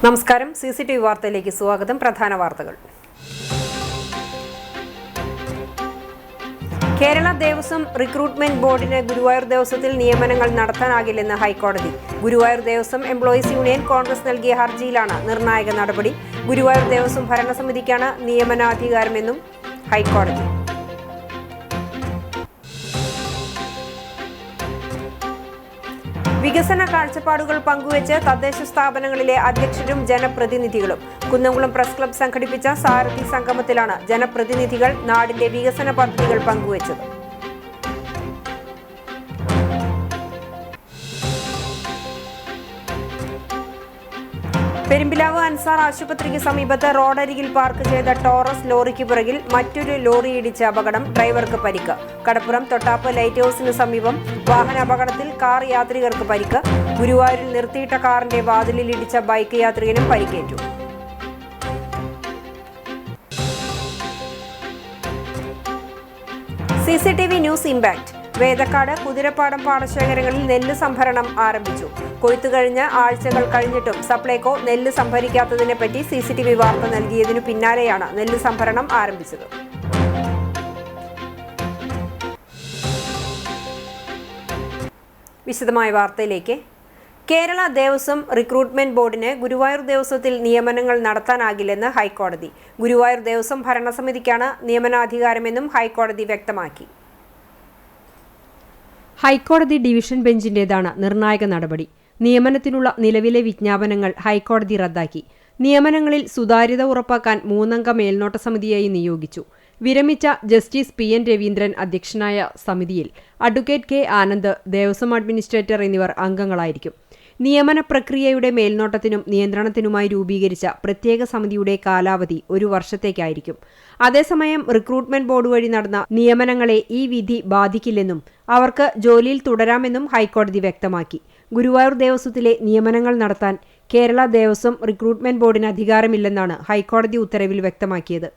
നമസ്കാരം. CCTV വാർത്തയിലേക്ക് സ്വാഗതം. പ്രധാന വാർത്തകൾ. കേരള ദേവസ്വം റിക്രൂട്ട്മെന്റ് ബോർഡിന് ഗുരുവായൂർ ദേവസ്വത്തിൽ നിയമനങ്ങൾ നടത്താനാകില്ലെന്ന് ഹൈക്കോടതി. ഗുരുവായൂർ ദേവസ്വം എംപ്ലോയീസ് യൂണിയൻ കോൺഗ്രസ് നൽകിയ ഹർജിയിലാണ് നിർണായക നടപടി. ഗുരുവായൂർ ദേവസ്വം ഭരണസമിതിക്കാണ് നിയമനാധികാരമെന്നും ഹൈക്കോടതി. വികസന കാഴ്ചപ്പാടുകൾ പങ്കുവച്ച് തദ്ദേശ സ്ഥാപനങ്ങളിലെ അധ്യക്ഷരും ജനപ്രതിനിധികളും. കുന്നംകുളം പ്രസ് ക്ലബ് സംഘടിപ്പിച്ച സാരഥി സംഗമത്തിലാണ് ജനപ്രതിനിധികൾ നാടിന്റെ വികസന പദ്ധതികൾ പങ്കുവച്ചത്. പെരുമ്പിലാവ് അൻസാർ ആശുപത്രിക്ക് സമീപത്ത് റോഡരികിൽ പാർക്ക് ചെയ്ത ടോറസ് ലോറിക്ക് പിറകിൽ മറ്റൊരു ലോറി ഇടിച്ച അപകടം. ഡ്രൈവർക്ക് പരിക്ക്. കടപ്പുറം തൊട്ടാപ്പ് ലൈറ്റ് ഹൌസിന് സമീപം വാഹനാപകടത്തിൽ കാർ യാത്രികർക്ക് പരിക്ക്. ഗുരുവായൂരിൽ നിർത്തിയിട്ട കാറിന്റെ വാതിലിൽ ഇടിച്ച ബൈക്ക് യാത്രികനും പരിക്കേറ്റു. CCTV news impact. Vedakkad Kuthirappadam പാടശേഖരങ്ങളിൽ നെല്ല് സംഭരണം ആരംഭിച്ചു. കൊയ്ത്തു കഴിഞ്ഞ ആഴ്ചകൾ കഴിഞ്ഞിട്ടും സപ്ലൈകോ നെല്ല് സംഭരിക്കാത്തതിനെപ്പറ്റി CCTV വാർത്ത നൽകിയതിനു പിന്നാലെയാണ് നെല്ല് സംഭരണം ആരംഭിച്ചത്. വിശദമായ വാർത്തയിലേക്ക്. കേരള ദേവസ്വം റിക്രൂട്ട്മെന്റ് ബോർഡിന് ഗുരുവായൂർ ദേവസ്വത്തിൽ നിയമനങ്ങൾ നടത്താനാകില്ലെന്ന് ഹൈക്കോടതി. ഗുരുവായൂർ ദേവസ്വം ഭരണസമിതിക്കാണ് നിയമനാധികാരമെന്നും ഹൈക്കോടതി വ്യക്തമാക്കി. ഹൈക്കോടതി ഡിവിഷൻ ബെഞ്ചിന്റേതാണ് നിർണായക നടപടി. നിയമനത്തിനുള്ള നിലവിലെ വിജ്ഞാപനങ്ങൾ ഹൈക്കോടതി റദ്ദാക്കി. നിയമനങ്ങളിൽ സുതാര്യത ഉറപ്പാക്കാൻ 3-അംഗ മേൽനോട്ട സമിതിയായി നിയോഗിച്ചു. വിരമിച്ച ജസ്റ്റിസ് PN രവീന്ദ്രൻ അധ്യക്ഷനായ സമിതിയിൽ advocate K Anand, Devaswom administrator എന്നിവർ അംഗങ്ങളായിരിക്കും. നിയമന പ്രക്രിയയുടെ മേൽനോട്ടത്തിനും നിയന്ത്രണത്തിനുമായി രൂപീകരിച്ച പ്രത്യേക സമിതിയുടെ കാലാവധി 1 വർഷത്തേക്കായിരിക്കും. അതേസമയം റിക്രൂട്ട്മെന്റ് ബോർഡ് വഴി നടന്ന നിയമനങ്ങളെ ഈ വിധി ബാധിക്കില്ലെന്നും അവർക്ക് ജോലിയിൽ തുടരാമെന്നും ഹൈക്കോടതി വ്യക്തമാക്കി. ഗുരുവായൂർ ദേവസ്വത്തിലെ നിയമനങ്ങൾ നടത്താൻ കേരള ദേവസ്വം റിക്രൂട്ട്മെന്റ് ബോർഡിന് അധികാരമില്ലെന്നാണ് ഹൈക്കോടതി ഉത്തരവിൽ വ്യക്തമാക്കിയത്.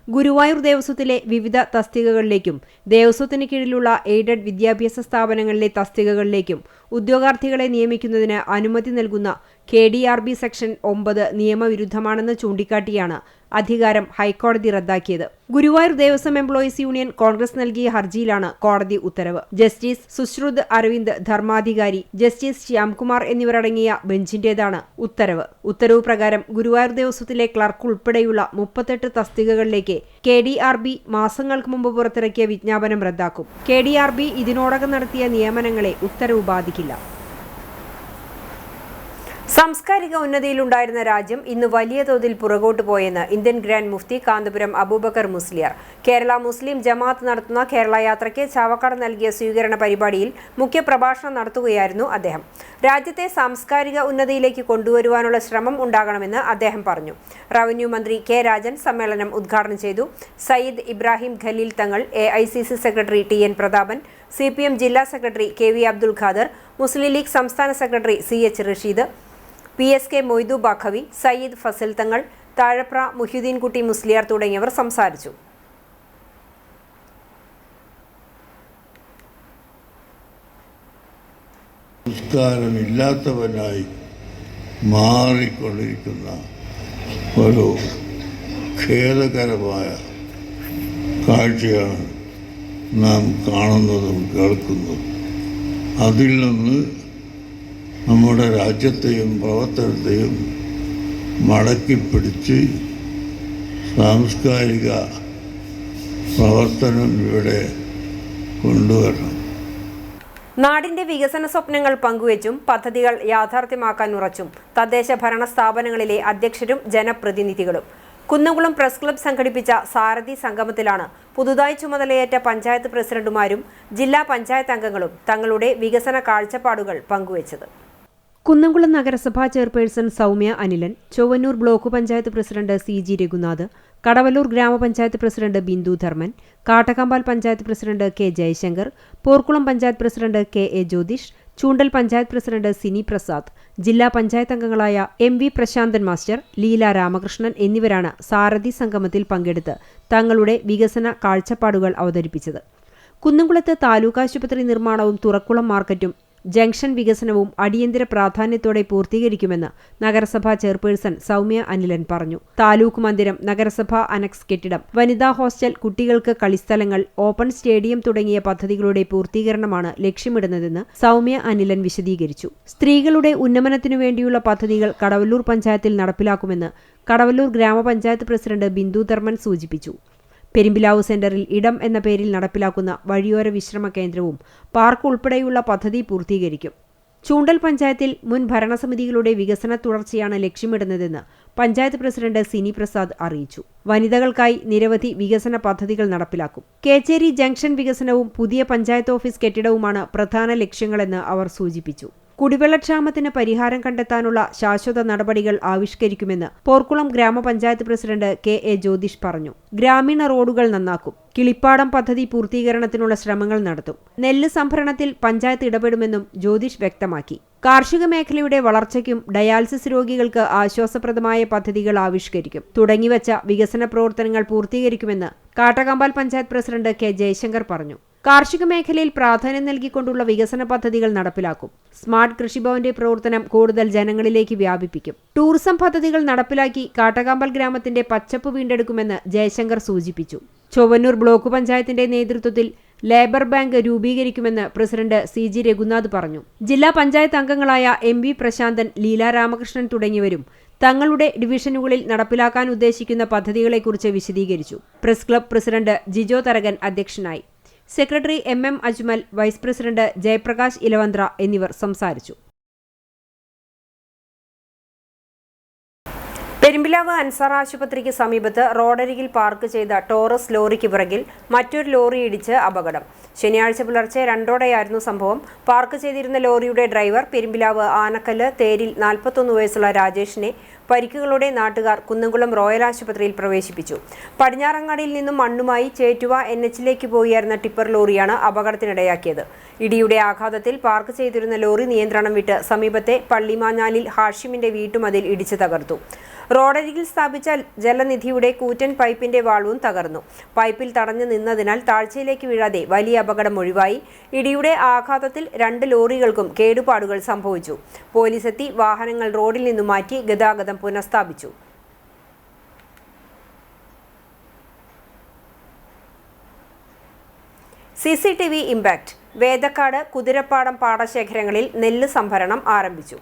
ഗുരുവായൂർ ദേവസ്വത്തിലെ വിവിധ തസ്തികകളിലേക്കും ദേവസ്വത്തിന് കീഴിലുള്ള എയ്ഡഡ് വിദ്യാഭ്യാസ സ്ഥാപനങ്ങളിലെ തസ്തികകളിലേക്കും ഉദ്യോഗാർത്ഥികളെ നിയമിക്കുന്നതിന് അനുമതി നൽകുന്ന KDRB സെക്ഷൻ 9 നിയമവിരുദ്ധമാണെന്ന് ചൂണ്ടിക്കാട്ടിയാണ് അധികാരം ഹൈക്കോടതി റദ്ദാക്കിയത്. ഗുരുവായൂർ ദേവസ്വം എംപ്ലോയീസ് യൂണിയൻ കോൺഗ്രസ് നൽകിയ ഹർജിയിലാണ് കോടതി ഉത്തരവ്. ജസ്റ്റിസ് സുശ്രുത് അരവിന്ദ് ധർമാധികാരി, ജസ്റ്റിസ് ശ്യാംകുമാർ എന്നിവരടങ്ങിയ ബെഞ്ചിന്റേതാണ് ഉത്തരവ്. ഉത്തരവ് പ്രകാരം ഗുരുവായൂർ ദേവസ്വത്തിലെ ക്ലർക്ക് ഉൾപ്പെടെയുള്ള 38 തസ്തികകളിലേക്ക് KDRB മാസങ്ങൾക്ക് മുമ്പ് പുറത്തിറക്കിയ വിജ്ഞാപനം റദ്ദാക്കും. KDRB ഇതിനോടകം നടത്തിയ നിയമനങ്ങളെ ഉത്തരവ് ബാധിക്കില്ല. സാംസ്കാരിക ഉന്നതിയിലുണ്ടായിരുന്ന രാജ്യം ഇന്ന് വലിയ തോതിൽ പുറകോട്ട് പോയെന്ന് ഇന്ത്യൻ ഗ്രാൻഡ് മുഫ്തി കാന്തപുരം അബൂബക്കർ മുസ്ലിയാർ. കേരള മുസ്ലിം ജമാഅത്ത് നടത്തുന്ന കേരള യാത്രയ്ക്ക് ചാവക്കാട് നൽകിയ സ്വീകരണ പരിപാടിയിൽ മുഖ്യപ്രഭാഷണം നടത്തുകയായിരുന്നു അദ്ദേഹം. രാജ്യത്തെ സാംസ്കാരിക ഉന്നതിയിലേക്ക് കൊണ്ടുവരുവാനുള്ള ശ്രമം ഉണ്ടാകണമെന്ന് അദ്ദേഹം പറഞ്ഞു. റവന്യൂ മന്ത്രി K രാജൻ സമ്മേളനം ഉദ്ഘാടനം ചെയ്തു. Sayyid Ibrahim Khaleel Thangal, AICC secretary TN Prathapan, CPM ജില്ലാ സെക്രട്ടറി KV അബ്ദുൽ ഖാദർ, മുസ്ലിം ലീഗ് സംസ്ഥാന secretary CH Rasheed, PSK Moidu Baqavi, Sayyid Fazal Thangal, Thazhapra Muhiyuddin കുട്ടി മുസ്ലിയാർ തുടങ്ങിയവർ സംസാരിച്ചു. സംസ്കാരമില്ലാത്തവനായി മാറിക്കൊണ്ടിരിക്കുന്ന ഒരു ഖേദകരമായ കാഴ്ചയാണ് നാം കാണുന്നതും കേൾക്കുന്നതും. അതിൽ നിന്ന് നമ്മുടെ രാജ്യത്തെയും പ്രവർത്തനത്തെയും മടക്കിപ്പിടിച്ച് സാംസ്കാരിക പ്രവർത്തനം ഇവിടെ കൊണ്ടുവരണം. നാടിന്റെ വികസന സ്വപ്നങ്ങൾ പങ്കുവച്ചും പദ്ധതികൾ യാഥാർത്ഥ്യമാക്കാൻ ഉറച്ചും തദ്ദേശ ഭരണ സ്ഥാപനങ്ങളിലെ അധ്യക്ഷരും ജനപ്രതിനിധികളും. കുന്നംകുളം പ്രസ് ക്ലബ് സംഘടിപ്പിച്ച സാരഥി സംഗമത്തിലാണ് പുതുതായി ചുമതലയേറ്റ പഞ്ചായത്ത് പ്രസിഡന്റുമാരും ജില്ലാ പഞ്ചായത്ത് അംഗങ്ങളും തങ്ങളുടെ വികസന കാഴ്ചപ്പാടുകൾ പങ്കുവച്ചത്. കുന്നംകുളം നഗരസഭാ chairperson Soumya Anilan, Chowwannur block panchayat president CG Raghunath, Kadavallur ഗ്രാമപഞ്ചായത്ത് president Bindu Dharman, Kattakampal panchayat president K Jayashankar, Porkulam panchayat president KA Jyothish, Choondal panchayat president Sini Prasad, ജില്ലാ പഞ്ചായത്ത് അംഗങ്ങളായ MV പ്രശാന്തൻ മാസ്റ്റർ, ലീല രാമകൃഷ്ണൻ എന്നിവരാണ് സാരഥി സംഗമത്തിൽ പങ്കെടുത്ത് തങ്ങളുടെ വികസന കാഴ്ചപ്പാടുകൾ അവതരിപ്പിച്ചത്. കുന്നംകുളത്ത് താലൂക്ക് ആശുപത്രി നിർമ്മാണവും തുറക്കുളം മാർക്കറ്റും ജംഗ്ഷൻ വികസനവും അടിയന്തര പ്രാധാന്യത്തോടെ പൂർത്തീകരിക്കുമെന്ന് നഗരസഭാ ചെയർപേഴ്സൺ സൗമ്യ അനിലൻ പറഞ്ഞു. താലൂക്ക് മന്ദിരം, നഗരസഭാ അനക്സ് കെട്ടിടം, വനിതാ ഹോസ്റ്റൽ, കുട്ടികൾക്ക് കളിസ്ഥലങ്ങൾ, ഓപ്പൺ സ്റ്റേഡിയം തുടങ്ങിയ പദ്ധതികളുടെ പൂർത്തീകരണമാണ് ലക്ഷ്യമിടുന്നതെന്ന് സൗമ്യ അനിലൻ വിശദീകരിച്ചു. സ്ത്രീകളുടെ ഉന്നമനത്തിനു വേണ്ടിയുള്ള പദ്ധതികൾ കടവല്ലൂർ പഞ്ചായത്തിൽ നടപ്പിലാക്കുമെന്ന് കടവല്ലൂർ ഗ്രാമപഞ്ചായത്ത് പ്രസിഡന്റ് ബിന്ദു ധർമ്മൻ സൂചിപ്പിച്ചു. പെരുമ്പിലാവ് സെന്ററിൽ ഇടം എന്ന പേരിൽ നടപ്പിലാക്കുന്ന വഴിയോര വിശ്രമ കേന്ദ്രവും പാർക്ക് ഉൾപ്പെടെയുള്ള പദ്ധതി പൂർത്തീകരിക്കും. ചൂണ്ടൽ പഞ്ചായത്തിൽ മുൻ ഭരണസമിതികളുടെ വികസന തുടർച്ചയാണ് ലക്ഷ്യമിടുന്നതെന്ന് പഞ്ചായത്ത് പ്രസിഡന്റ് സിനി പ്രസാദ് അറിയിച്ചു. വനിതകൾക്കായി നിരവധി വികസന പദ്ധതികൾ നടപ്പിലാക്കും. കേച്ചേരി ജംഗ്ഷൻ വികസനവും പുതിയ പഞ്ചായത്ത് ഓഫീസ് കെട്ടിടവുമാണ് പ്രധാന ലക്ഷ്യങ്ങളെന്ന് അവർ സൂചിപ്പിച്ചു. കുടിവെള്ളക്ഷാമത്തിന് പരിഹാരം കണ്ടെത്താനുള്ള ശാശ്വത നടപടികൾ ആവിഷ്കരിക്കുമെന്ന് പോർക്കുളം ഗ്രാമപഞ്ചായത്ത് പ്രസിഡന്റ് KA ജ്യോതിഷ് പറഞ്ഞു. ഗ്രാമീണ റോഡുകൾ നന്നാക്കും. കിളിപ്പാടം പദ്ധതി പൂർത്തീകരണത്തിനുള്ള ശ്രമങ്ങൾ നടത്തും. നെല്ല് സംഭരണത്തിൽ പഞ്ചായത്ത് ഇടപെടുമെന്നും ജ്യോതിഷ് വ്യക്തമാക്കി. കാർഷിക മേഖലയുടെ വളർച്ചയ്ക്കും ഡയാലിസിസ് രോഗികൾക്ക് ആശ്വാസപ്രദമായ പദ്ധതികൾ ആവിഷ്കരിക്കും. തുടങ്ങിവച്ച വികസന പ്രവർത്തനങ്ങൾ പൂർത്തീകരിക്കുമെന്ന് കാട്ടകമ്പാൽ പഞ്ചായത്ത് പ്രസിഡന്റ് K ജയശങ്കർ പറഞ്ഞു. കാർഷിക മേഖലയിൽ പ്രാധാന്യം നൽകിക്കൊണ്ടുള്ള വികസന പദ്ധതികൾ നടപ്പിലാക്കും. സ്മാർട്ട് കൃഷിഭവന്റെ പ്രവർത്തനം കൂടുതൽ ജനങ്ങളിലേക്ക് വ്യാപിപ്പിക്കും. ടൂറിസം പദ്ധതികൾ നടപ്പിലാക്കി കാട്ടകമ്പാൽ ഗ്രാമത്തിന്റെ പച്ചപ്പ് വീണ്ടെടുക്കുമെന്ന് ജയശങ്കർ സൂചിപ്പിച്ചു. ചൊവ്വന്നൂർ ബ്ലോക്ക് പഞ്ചായത്തിന്റെ നേതൃത്വത്തിൽ ലേബർ ബാങ്ക് രൂപീകരിക്കുമെന്ന് പ്രസിഡന്റ് CG രഘുനാഥ് പറഞ്ഞു. ജില്ലാ പഞ്ചായത്ത് അംഗങ്ങളായ MV പ്രശാന്തൻ, ലീല രാമകൃഷ്ണൻ തുടങ്ങിയവരും തങ്ങളുടെ ഡിവിഷനുകളിൽ നടപ്പിലാക്കാൻ ഉദ്ദേശിക്കുന്ന പദ്ധതികളെക്കുറിച്ച് വിശദീകരിച്ചു. Press club president Jijo Tharakan അധ്യക്ഷനായി. Secretary MM Ajmal, vice president Jayaprakash Elavanthra എന്നിവർ സംസാരിച്ചു. പെരുമ്പിലാവ് അൻസാർ ആശുപത്രിക്ക് സമീപത്ത് റോഡരികിൽ പാർക്ക് ചെയ്ത ടോറസ് ലോറിക്ക് പിറകിൽ മറ്റൊരു ലോറി ഇടിച്ച് അപകടം. ശനിയാഴ്ച പുലർച്ചെ 2:00 സംഭവം. പാർക്ക് ചെയ്തിരുന്ന ലോറിയുടെ ഡ്രൈവർ പെരുമ്പിലാവ് ആനക്കല്ല് തേരിൽ 41 വയസ്സുള്ള രാജേഷിനെ പരിക്കുകളോടെ നാട്ടുകാർ കുന്നംകുളം റോയൽ ആശുപത്രിയിൽ പ്രവേശിപ്പിച്ചു. പടിഞ്ഞാറങ്ങാടിയിൽ നിന്നും മണ്ണുമായി ചേറ്റുവ NH-ലേക്ക് പോവുകയായിരുന്ന ടിപ്പർ ലോറിയാണ് അപകടത്തിനിടയാക്കിയത്. ഇടിയുടെ ആഘാതത്തിൽ പാർക്ക് ചെയ്തിരുന്ന ലോറി നിയന്ത്രണം വിട്ട് സമീപത്തെ പള്ളിമാഞ്ഞാലിൽ ഹാഷിമിന്റെ വീട്ടുമതിൽ ഇടിച്ചു തകർത്തു. റോഡരികിൽ സ്ഥാപിച്ച ജലനിധിയുടെ കൂറ്റൻ പൈപ്പിന്റെ വാൾവും തകർന്നു. പൈപ്പിൽ തടഞ്ഞു നിന്നതിനാൽ താഴ്ചയിലേക്ക് വീഴാതെ വലിയ അപകടം ഒഴിവായി. ഇടിയുടെ ആഘാതത്തിൽ 2 ലോറികൾക്കും കേടുപാടുകൾ സംഭവിച്ചു. പോലീസ് എത്തി വാഹനങ്ങൾ റോഡിൽ നിന്നും മാറ്റി ഗതാഗതം പുനഃസ്ഥാപിച്ചു. CCTV impact. വേദക്കാട്, കുതിരപ്പാടം പാടശേഖരങ്ങളിൽ നെല്ല് സംഭരണം ആരംഭിച്ചു.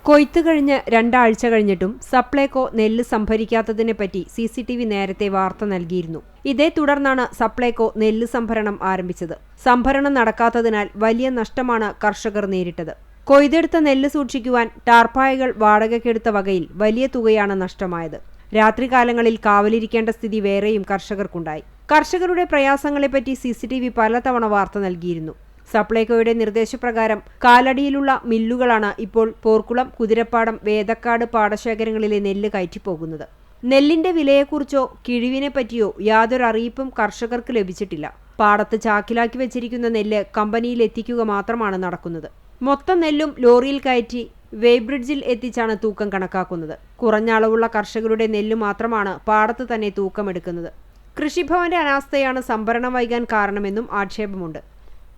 കൊയ്ത്ത് കഴിഞ്ഞ് 2 ആഴ്ച കഴിഞ്ഞിട്ടും സപ്ലൈകോ നെല്ല് സംഭരിക്കാത്തതിനെപ്പറ്റി CCTV നേരത്തെ വാർത്ത നൽകിയിരുന്നു. ഇതേ തുടർന്നാണ് സപ്ലൈകോ നെല്ല് സംഭരണം ആരംഭിച്ചത്. സംഭരണം നടക്കാത്തതിനാൽ വലിയ നഷ്ടമാണ് കർഷകർ നേരിട്ടത്. കൊയ്തെടുത്ത നെല്ല് സൂക്ഷിക്കുവാൻ ടാർപ്പായകൾ വാടകയ്ക്കെടുത്ത വകയിൽ വലിയ തുകയാണ് നഷ്ടമായത്. രാത്രികാലങ്ങളിൽ കാവലിരിക്കേണ്ട സ്ഥിതി വേറെയും കർഷകർക്കുണ്ടായി. കർഷകരുടെ പ്രയാസങ്ങളെപ്പറ്റി CCTV പലതവണ വാർത്ത നൽകിയിരുന്നു. സപ്ലൈകോയുടെ നിർദ്ദേശപ്രകാരം കാലടിയിലുള്ള മില്ലുകളാണ് ഇപ്പോൾ പോർക്കുളം, കുതിരപ്പാടം, വേദക്കാട് പാടശേഖരങ്ങളിലെ നെല്ല് കയറ്റിപ്പോകുന്നത്. നെല്ലിന്റെ വിലയെക്കുറിച്ചോ കിഴിവിനെപ്പറ്റിയോ യാതൊരു അറിയിപ്പും കർഷകർക്ക് ലഭിച്ചിട്ടില്ല. പാടത്ത് ചാക്കിലാക്കി വെച്ചിരിക്കുന്ന നെല്ല് കമ്പനിയിൽ എത്തിക്കുക മാത്രമാണ് നടക്കുന്നത്. മൊത്തം നെല്ലും ലോറിയിൽ കയറ്റി വെയ്ബ്രിഡ്ജിൽ എത്തിച്ചാണ് തൂക്കം കണക്കാക്കുന്നത്. കുറഞ്ഞ അളവുള്ള കർഷകരുടെ നെല്ല് മാത്രമാണ് പാടത്ത് തന്നെ തൂക്കമെടുക്കുന്നത്. കൃഷിഭവന്റെ അനാസ്ഥയാണ് സംഭരണം വൈകാൻ കാരണമെന്നും ആക്ഷേപമുണ്ട്.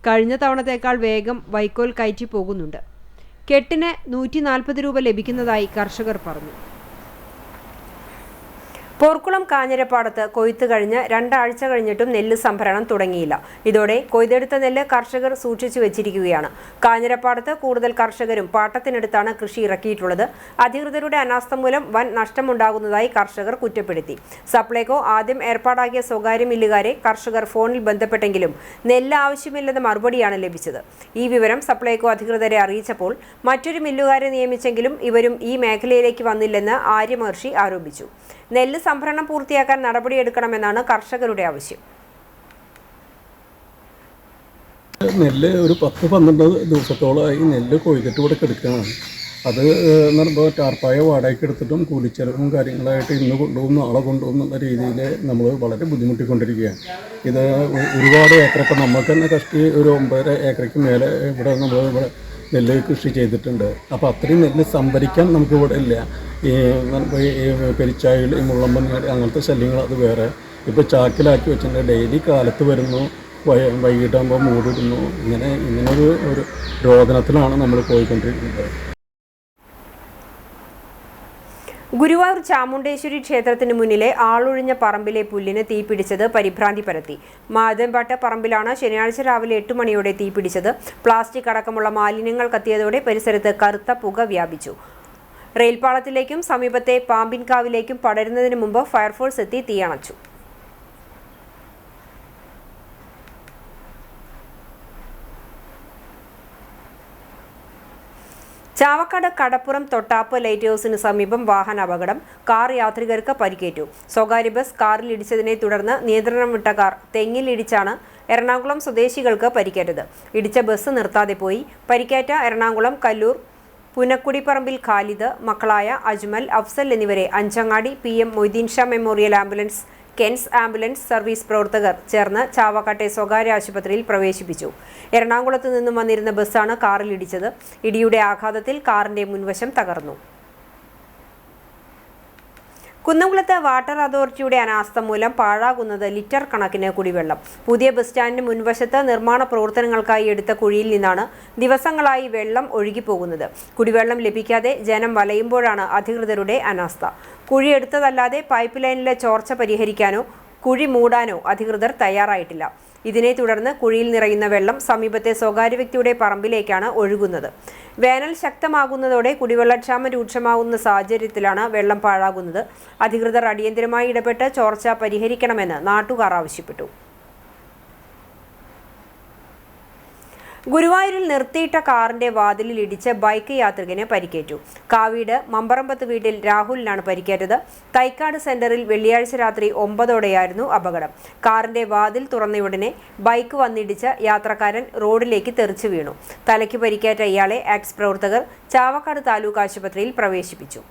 കഴിഞ്ഞ തവണത്തേക്കാൾ വേഗം വൈക്കോൽ കയറ്റി പോകുന്നുണ്ട്. കെട്ടിന് 140 രൂപ ലഭിക്കുന്നതായി കർഷകർ പറഞ്ഞു. പോർക്കുളം കാഞ്ഞിരപ്പാടത്ത് കൊയ്ത്ത് കഴിഞ്ഞ് 2 ആഴ്ച കഴിഞ്ഞിട്ടും നെല്ല് സംഭരണം തുടങ്ങിയില്ല. ഇതോടെ കൊയ്തെടുത്ത നെല്ല് കർഷകർ സൂക്ഷിച്ചു വെച്ചിരിക്കുകയാണ്. കാഞ്ഞിരപ്പാടത്ത് കൂടുതൽ കർഷകരും പാട്ടത്തിനെടുത്താണ് കൃഷി ഇറക്കിയിട്ടുള്ളത്. അധികൃതരുടെ അനാസ്ഥ മൂലം വൻ നഷ്ടമുണ്ടാകുന്നതായി കർഷകർ കുറ്റപ്പെടുത്തി. സപ്ലൈകോ ആദ്യം ഏർപ്പാടാക്കിയ സ്വകാര്യ മില്ലുകാരെ കർഷകർ ഫോണിൽ ബന്ധപ്പെട്ടെങ്കിലും നെല്ല് ആവശ്യമില്ലെന്ന മറുപടിയാണ് ലഭിച്ചത്. ഈ വിവരം സപ്ലൈകോ അധികൃതരെ അറിയിച്ചപ്പോൾ മറ്റൊരു മില്ലുകാരെ നിയമിച്ചെങ്കിലും ഇവരും ഈ മേഖലയിലേക്ക് വന്നില്ലെന്ന് ആര്യമഹർഷി ആരോപിച്ചു. നെല്ല് സംഭരണം പൂർത്തിയാക്കാൻ നടപടിയെടുക്കണമെന്നാണ് കർഷകരുടെ ആവശ്യം. നെല്ല് ഒരു 10-12 ദിവസത്തോളമായി നെല്ല് കൊയ്തിട്ട് ഇവിടെ കിടക്കുകയാണ്. അത് പറയുമ്പോൾ ടാർപ്പായ വാടകയ്ക്ക് എടുത്തിട്ടും കൂലിച്ചെലവും കാര്യങ്ങളായിട്ട് ഇന്ന് കൊണ്ടുപോകും നാളെ കൊണ്ടുപോകും എന്നുള്ള രീതിയിൽ നമ്മൾ വളരെ ബുദ്ധിമുട്ടിക്കൊണ്ടിരിക്കുകയാണ്. ഇത് ഒരുപാട് ഏക്കർ, ഇപ്പം നമുക്ക് തന്നെ കഷ്ടി ഒരു 9 ഏക്കറയ്ക്ക് മേലെ ഇവിടെ നമ്മൾ ഇവിടെ നെല്ല് കൃഷി ചെയ്തിട്ടുണ്ട്. അപ്പോൾ അത്രയും നെല്ല് സംഭരിക്കാൻ നമുക്ക് ഇവിടെ ഇല്ല. ഈ പെരിച്ചാഴികൾ, ഈ മുള്ളമ്പന്നികൾ അങ്ങനത്തെ ശല്യങ്ങൾ അത് വേറെ. ഇപ്പോൾ ചാക്കിലാക്കി വെച്ചിട്ടുണ്ട്. ഡെയിലി കാലത്ത് വരുന്നു, വൈകിട്ടാകുമ്പോൾ മൂടിടുന്നു. ഇങ്ങനൊരു രോദനത്തിലാണ് നമ്മൾ പോയിക്കൊണ്ടിരിക്കുന്നത്. ഗുരുവായൂർ ചാമുണ്ടേശ്വരി ക്ഷേത്രത്തിന് മുന്നിലെ ആളൊഴിഞ്ഞ പറമ്പിലെ പുല്ലിന് തീപിടിച്ചത് പരിഭ്രാന്തി പരത്തി. മാതമ്പാട്ട് പറമ്പിലാണ് ശനിയാഴ്ച രാവിലെ 8 മണിയോടെ തീപിടിച്ചത്. പ്ലാസ്റ്റിക് അടക്കമുള്ള മാലിന്യങ്ങൾ കത്തിയതോടെ പരിസരത്ത് കറുത്ത പുക വ്യാപിച്ചു. റെയിൽപാളത്തിലേക്കും സമീപത്തെ പാമ്പിൻകാവിലേക്കും പടരുന്നതിന് മുമ്പ് ഫയർഫോഴ്സ് എത്തി തീയണച്ചു. ചാവക്കാട് കടപ്പുറം തൊട്ടാപ്പ് ലൈറ്റ് ഹൗസിന് സമീപം വാഹനാപകടം. കാർ യാത്രികർക്ക് പരിക്കേറ്റു. സ്വകാര്യ ബസ് കാറിൽ ഇടിച്ചതിനെ തുടർന്ന് നിയന്ത്രണം വിട്ട കാർ തെങ്ങിലിടിച്ചാണ് എറണാകുളം സ്വദേശികൾക്ക് പരിക്കേറ്റത്. ഇടിച്ച ബസ് നിർത്താതെ പോയി. പരിക്കേറ്റ എറണാകുളം കല്ലൂർ പുനക്കുടിപ്പറമ്പിൽ ഖാലിദ്, മക്കളായ അജ്മൽ, അഫ്സൽ എന്നിവരെ Anchangadi PM Moideen Shah memorial ambulance, Ken's ambulance service പ്രവർത്തകർ ചേർന്ന് ചാവക്കാട്ടെ സ്വകാര്യ ആശുപത്രിയിൽ പ്രവേശിപ്പിച്ചു. എറണാകുളത്ത് നിന്നും വന്നിരുന്ന ബസ്സാണ് കാറിലിടിച്ചത്. ഇടിയുടെ ആഘാതത്തിൽ കാറിന്റെ മുൻവശം തകർന്നു. കുന്നംകുളത്ത് വാട്ടർ അതോറിറ്റിയുടെ അനാസ്ഥ മൂലം പാഴാകുന്നത് ലിറ്റർ കണക്കിന് കുടിവെള്ളം. പുതിയ ബസ് സ്റ്റാൻഡിന് മുൻവശത്ത് നിർമ്മാണ പ്രവർത്തനങ്ങൾക്കായി എടുത്ത കുഴിയിൽ നിന്നാണ് ദിവസങ്ങളായി വെള്ളം ഒഴുകിപ്പോകുന്നത്. കുടിവെള്ളം ലഭിക്കാതെ ജനം വലയുമ്പോഴാണ് അധികൃതരുടെ അനാസ്ഥ. കുഴിയെടുത്തതല്ലാതെ പൈപ്പ് ലൈനിലെ ചോർച്ച പരിഹരിക്കാനോ കുഴി മൂടാനോ അധികൃതർ തയ്യാറായിട്ടില്ല. ഇതിനെ തുടർന്ന് കുഴിയിൽ നിറയുന്ന വെള്ളം സമീപത്തെ സ്വകാര്യ വ്യക്തിയുടെ പറമ്പിലേക്കാണ് ഒഴുകുന്നത്. വേനൽ ശക്തമാകുന്നതോടെ കുടിവെള്ളക്ഷാമം രൂക്ഷമാകുന്ന സാഹചര്യത്തിലാണ് വെള്ളം പാഴാകുന്നത്. അധികൃതർ അടിയന്തരമായി ഇടപെട്ട് ചോർച്ച പരിഹരിക്കണമെന്ന് നാട്ടുകാർ ആവശ്യപ്പെട്ടു. ഗുരുവായൂരിൽ നിർത്തിയിട്ട കാറിന്റെ വാതിലിൽ ഇടിച്ച് ബൈക്ക് യാത്രികന് പരിക്കേറ്റു. കാവീട് മമ്പറമ്പത്ത് വീട്ടിൽ രാഹുലിനാണ് പരിക്കേറ്റത്. തൈക്കാട് സെന്ററിൽ വെള്ളിയാഴ്ച രാത്രി 9ഓടെയായിരുന്നു അപകടം. കാറിന്റെ വാതിൽ തുറന്നയുടനെ ബൈക്ക് വന്നിടിച്ച് യാത്രക്കാരൻ റോഡിലേക്ക് തെറിച്ചു വീണു. തലയ്ക്ക് പരിക്കേറ്റ ഇയാളെ ആക്സ് പ്രവർത്തകർ ചാവക്കാട് താലൂക്ക് ആശുപത്രിയിൽ പ്രവേശിപ്പിച്ചു.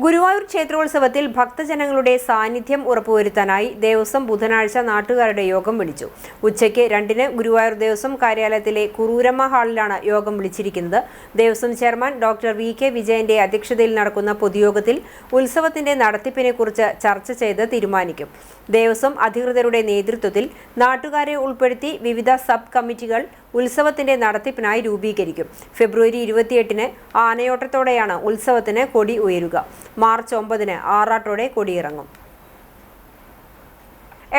ഗുരുവായൂർ ക്ഷേത്രോത്സവത്തിൽ ഭക്തജനങ്ങളുടെ സാന്നിധ്യം ഉറപ്പുവരുത്താനായി ദേവസ്വം ബുധനാഴ്ച നാട്ടുകാരുടെ യോഗം വിളിച്ചു. ഉച്ചയ്ക്ക് 2-ന് ഗുരുവായൂർ ദേവസ്വം കാര്യാലയത്തിലെ കുറൂരമ്മ ഹാളിലാണ് യോഗം വിളിച്ചിരിക്കുന്നത്. ദേവസ്വം ചെയർമാൻ ഡോക്ടർ VK വിജയന്റെ അധ്യക്ഷതയിൽ നടക്കുന്ന പൊതുയോഗത്തിൽ ഉത്സവത്തിന്റെ നടത്തിപ്പിനെക്കുറിച്ച് ചർച്ച ചെയ്ത് തീരുമാനിക്കും. ദേവസ്വം അധികൃതരുടെ നേതൃത്വത്തിൽ നാട്ടുകാരെ ഉൾപ്പെടുത്തി വിവിധ സബ് കമ്മിറ്റികൾ ഉത്സവത്തിന്റെ നടത്തിപ്പിനായി രൂപീകരിക്കും. ഫെബ്രുവരി 28-ന് ആനയോട്ടത്തോടെയാണ് ഉത്സവത്തിന് കൊടി ഉയരുക. മാർച്ച് 9-ന് ആറാട്ടോടെ കൊടിയിറങ്ങും.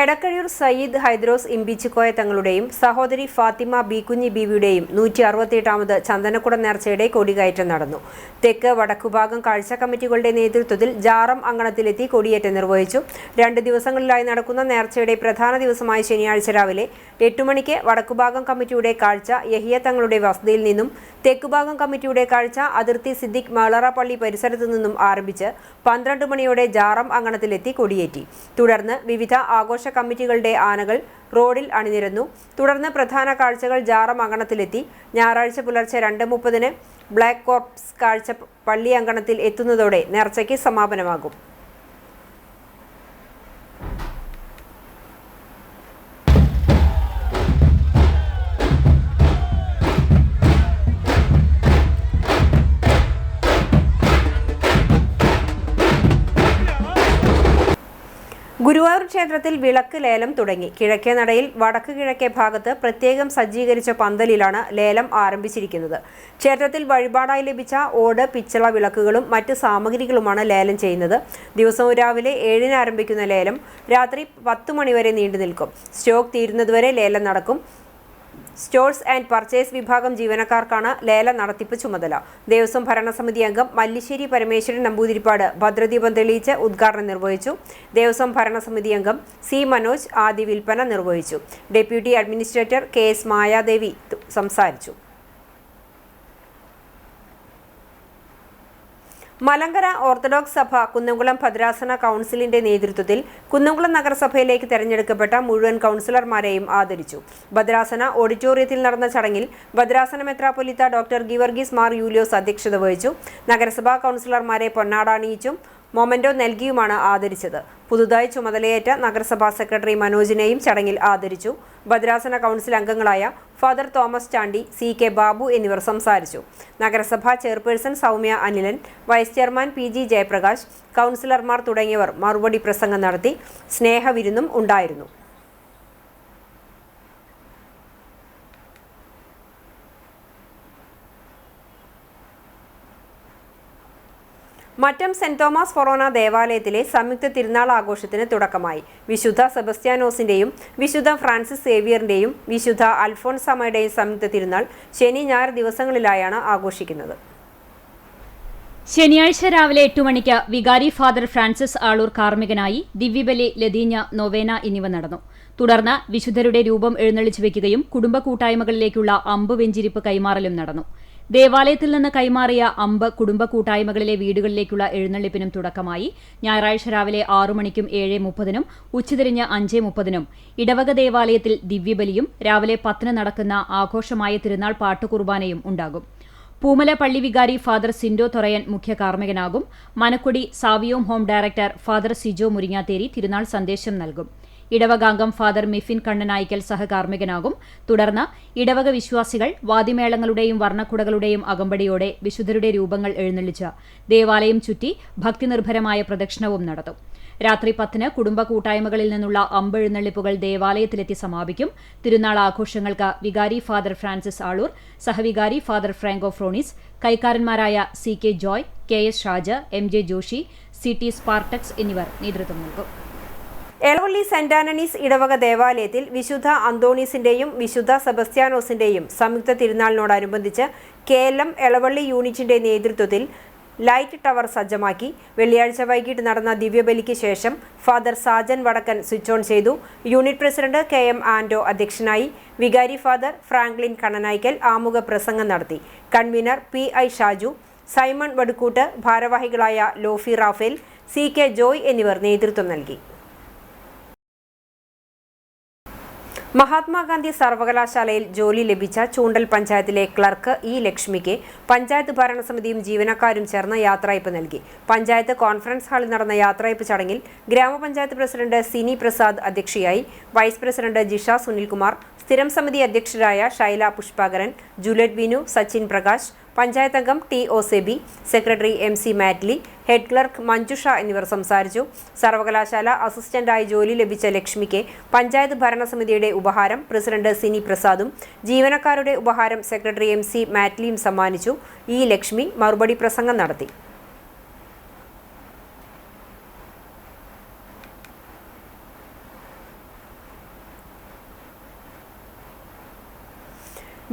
എടക്കഴിയൂർ സയ്യിദ് ഹൈദ്രോസ് ഇമ്പിച്ചിക്കോയ തങ്ങളുടെയും സഹോദരി ഫാത്തിമ ബീക്കുഞ്ഞി ബീവിയുടെയും 168ാമത് ചന്ദനക്കുട നേർച്ചയുടെ കൊടികയറ്റം നടന്നു. തെക്ക് വടക്കുഭാഗം കാഴ്ച കമ്മിറ്റികളുടെ നേതൃത്വത്തിൽ ജാറം അങ്കണത്തിലെത്തി കൊടിയേറ്റം നിർവഹിച്ചു. 2 ദിവസങ്ങളിലായി നടക്കുന്ന നേർച്ചയുടെ പ്രധാന ദിവസമായ ശനിയാഴ്ച രാവിലെ 8 മണിക്ക് വടക്കുഭാഗം കമ്മിറ്റിയുടെ കാഴ്ച യഹിയ തങ്ങളുടെ വസതിയിൽ നിന്നും തെക്കുഭാഗം കമ്മിറ്റിയുടെ കാഴ്ച അതിർത്തി സിദ്ദിഖ് മലറ പള്ളി പരിസരത്തു നിന്നും ആരംഭിച്ച് 12 മണിയോടെ ജാറം അങ്കണത്തിലെത്തി കൊടിയേറ്റി. തുടർന്ന് വിവിധ ആഘോഷ കമ്മിറ്റികളുടെ ആനകൾ റോഡിൽ അണിനിരന്നു. തുടർന്ന് പ്രധാന കാഴ്ചകൾ ജാറം അങ്കണത്തിലെത്തി. ഞായറാഴ്ച പുലർച്ചെ 2:30-ന് ബ്ലാക്ക് കോർപ്സ് കാഴ്ച പള്ളി അങ്കണത്തിൽ എത്തുന്നതോടെ നേർച്ചയ്ക്ക് സമാപനമാകും. ഗുരുവായൂർ ക്ഷേത്രത്തിൽ വിളക്ക് ലേലം തുടങ്ങി. കിഴക്കേ നടയിൽ വടക്ക് കിഴക്കേ ഭാഗത്ത് പ്രത്യേകം സജ്ജീകരിച്ച പന്തലിലാണ് ലേലം ആരംഭിച്ചിരിക്കുന്നത്. ക്ഷേത്രത്തിൽ വഴിപാടായി ലഭിച്ച ഓട്, പിച്ചള വിളക്കുകളും മറ്റ് സാമഗ്രികളുമാണ് ലേലം ചെയ്യുന്നത്. ദിവസവും രാവിലെ 7-ന് ആരംഭിക്കുന്ന ലേലം രാത്രി 10 മണിവരെ നീണ്ടു നിൽക്കും. സ്റ്റോക്ക് തീരുന്നതുവരെ ലേലം നടക്കും. സ്റ്റോഴ്സ് ആൻഡ് പർച്ചേസ് വിഭാഗം ജീവനക്കാർക്കാണ് ലേല നടത്തിപ്പ് ചുമതല. ദേവസ്വം ഭരണസമിതി അംഗം മല്ലിശ്ശേരി പരമേശ്വരൻ നമ്പൂതിരിപ്പാട് ഭദ്രദീപം തെളിയിച്ച് ഉദ്ഘാടനം നിർവഹിച്ചു. ദേവസ്വം ഭരണസമിതി അംഗം C മനോജ് ആദ്യ വിൽപ്പന നിർവഹിച്ചു. ഡെപ്യൂട്ടി അഡ്മിനിസ്ട്രേറ്റർ KS മായാദേവി സംസാരിച്ചു. മലങ്കര ഓർത്തഡോക്സ് സഭ കുന്നംകുളം ഭദ്രാസന കൗൺസിലിന്റെ നേതൃത്വത്തിൽ കുന്നംകുളം നഗരസഭയിലേക്ക് തെരഞ്ഞെടുക്കപ്പെട്ട മുഴുവൻ കൗൺസിലർമാരെയും ആദരിച്ചു. ഭദ്രാസന ഓഡിറ്റോറിയത്തിൽ നടന്ന ചടങ്ങിൽ ഭദ്രാസന മെത്രാപ്പൊലീത്ത ഡോക്ടർ ഗീവർഗീസ് മാർ യൂലിയോസ് അധ്യക്ഷത വഹിച്ചു. നഗരസഭാ കൗൺസിലർമാരെ പൊന്നാട അണിയിച്ചും മൊമെന്റോ നൽകിയുമാണ് ആദരിച്ചത്. പുതുതായി ചുമതലയേറ്റ നഗരസഭാ സെക്രട്ടറി മനോജിനെയും ചടങ്ങിൽ ആദരിച്ചു. ഭദ്രാസന കൗൺസിൽ അംഗങ്ങളായ father Thomas Chandy, CK Babu എന്നിവർ സംസാരിച്ചു. നഗരസഭാ chairperson Soumya Anilan, vice chairman PG Jayaprakash, കൗൺസിലർമാർ തുടങ്ങിയവർ മറുപടി പ്രസംഗം നടത്തി. സ്നേഹവിരുന്നും ഉണ്ടായിരുന്നു. മറ്റം സെന്റ് തോമസ് ഫൊറോന ദേവാലയത്തിലെ സംയുക്ത തിരുനാൾ ആഘോഷത്തിന് തുടക്കമായി. വിശുദ്ധ സെബസ്ത്യാനോസിന്റെയും വിശുദ്ധ ഫ്രാൻസിസ് സേവിയറിന്റെയും വിശുദ്ധ അൽഫോൻസാമയുടെയും സംയുക്ത തിരുനാൾ ശനി ഞായർ ദിവസങ്ങളിലായാണ് ആഘോഷിക്കുന്നത്. ശനിയാഴ്ച രാവിലെ 8 മണിക്ക് വികാരി ഫാദർ ഫ്രാൻസിസ് ആളൂർ കാർമ്മികനായി ദിവ്യബലി, ലതീഞ്ഞ, നൊവേന എന്നിവ നടന്നു. തുടർന്ന് വിശുദ്ധരുടെ രൂപം എഴുന്നള്ളിച്ചു വയ്ക്കുകയും കുടുംബ കൂട്ടായ്മകളിലേക്കുള്ള അമ്പ് വെഞ്ചിരിപ്പ് കൈമാറലും നടന്നു. ദേവാലയത്തിൽ നിന്ന് കൈമാറിയ അമ്പ് കുടുംബ കൂട്ടായ്മകളിലെ വീടുകളിലേക്കുള്ള എഴുന്നള്ളിപ്പിനും തുടക്കമായി. ഞായറാഴ്ച രാവിലെ 6 മണിക്കും 7:30-നും ഉച്ചതിരിഞ്ഞ് 5:30-നും ഇടവക ദേവാലയത്തിൽ ദിവ്യബലിയും രാവിലെ 10-ന് നടക്കുന്ന ആഘോഷമായ തിരുനാൾ പാട്ടുകുർബാനയും ഉണ്ടാകും. പൂമല പള്ളി വികാരി ഫാദർ സിൻഡോ തൊറയൻ മുഖ്യ കാർമ്മികനാകും. മനക്കൊടി സാവിയോം home director father Sijo Muringatheri തിരുനാൾ സന്ദേശം നൽകും. ഇടവകാംഗം ഫാദർ മിഫിൻ കണ്ണനായിക്കൽ സഹകാർമ്മികനാകും. തുടർന്ന് ഇടവക വിശ്വാസികൾ വാദ്യമേളങ്ങളുടെയും വർണ്ണക്കുടകളുടെയും അകമ്പടിയോടെ വിശുദ്ധരുടെ രൂപങ്ങൾ എഴുന്നള്ളിച്ച് ദേവാലയം ചുറ്റി ഭക്തിനിർഭരമായ പ്രദക്ഷിണവും നടത്തും. രാത്രി 10-ന് കുടുംബ കൂട്ടായ്മകളിൽ നിന്നുള്ള അമ്പെഴുന്നള്ളിപ്പുകൾ ദേവാലയത്തിലെത്തി സമാപിക്കും. തിരുനാൾ ആഘോഷങ്ങൾക്ക് വികാരി ഫാദർ ഫ്രാൻസിസ് ആളൂർ, സഹവികാരി ഫാദർ ഫ്രാങ്കോ ഫ്രോണിസ്, കൈക്കാരന്മാരായ CK Joy, KS Shaja, MJ Joshy, CT Spartacus എന്നിവർ നേതൃത്വം നൽകും. എളവള്ളി സെന്റ് ആന്റണീസ് ഇടവക ദേവാലയത്തിൽ വിശുദ്ധ അന്തോണീസിന്റെയും വിശുദ്ധ സെബസ്ത്യാനോസിന്റെയും സംയുക്ത തിരുനാളിനോടനുബന്ധിച്ച് KLM എളവള്ളി യൂണിറ്റിന്റെ നേതൃത്വത്തിൽ ലൈറ്റ് ടവർ സജ്ജമാക്കി. വെള്ളിയാഴ്ച വൈകിട്ട് നടന്ന ദിവ്യബലിക്ക് ശേഷം ഫാദർ സാജൻ വടക്കൻ സ്വിച്ച് ഓൺ ചെയ്തു. യൂണിറ്റ് പ്രസിഡന്റ് KM ആൻഡോ അധ്യക്ഷനായി. വികാരി ഫാദർ ഫ്രാങ്ക്ലിൻ കണ്ണനായ്ക്കൽ ആമുഖ പ്രസംഗം നടത്തി. കൺവീനർ PI ഷാജു, സൈമൺ വടുക്കൂട്ട്, ഭാരവാഹികളായ ലോഫി റാഫേൽ, CK ജോയ് എന്നിവർ നേതൃത്വം നൽകി. മഹാത്മാഗാന്ധി സർവകലാശാലയിൽ ജോലി ലഭിച്ച ചൂണ്ടൽ പഞ്ചായത്തിലെ ക്ലർക്ക് ലക്ഷ്മിക്ക് പഞ്ചായത്ത് ഭരണസമിതിയും ജീവനക്കാരും ചേർന്ന് യാത്രയയപ്പ് നൽകി. പഞ്ചായത്ത് കോൺഫറൻസ് ഹാളിൽ നടന്ന യാത്രയയപ്പ് ചടങ്ങിൽ ഗ്രാമപഞ്ചായത്ത് പ്രസിഡന്റ് സിനി പ്രസാദ് അധ്യക്ഷയായി. വൈസ് പ്രസിഡന്റ് ജിഷ സുനിൽകുമാർ, സ്ഥിരം സമിതി അധ്യക്ഷരായ ഷൈല പുഷ്പാകരൻ, ജൂലറ്റ് ബിനു, സച്ചിൻ പ്രകാശ്, പഞ്ചായത്ത് അംഗം TO SEBI, secretary MC Mattoli, head clerk Manjusha എന്നിവർ സംസാരിച്ചു. സർവകലാശാല അസിസ്റ്റന്റായി ജോലി ലഭിച്ച ലക്ഷ്മിക്ക് പഞ്ചായത്ത് ഭരണസമിതിയുടെ ഉപഹാരം പ്രസിഡന്റ് സിനി പ്രസാദും ജീവനക്കാരുടെ ഉപഹാരം സെക്രട്ടറി MC മാറ്റ്ലിയും സമ്മാനിച്ചു. ലക്ഷ്മി മറുപടി പ്രസംഗം നടത്തി.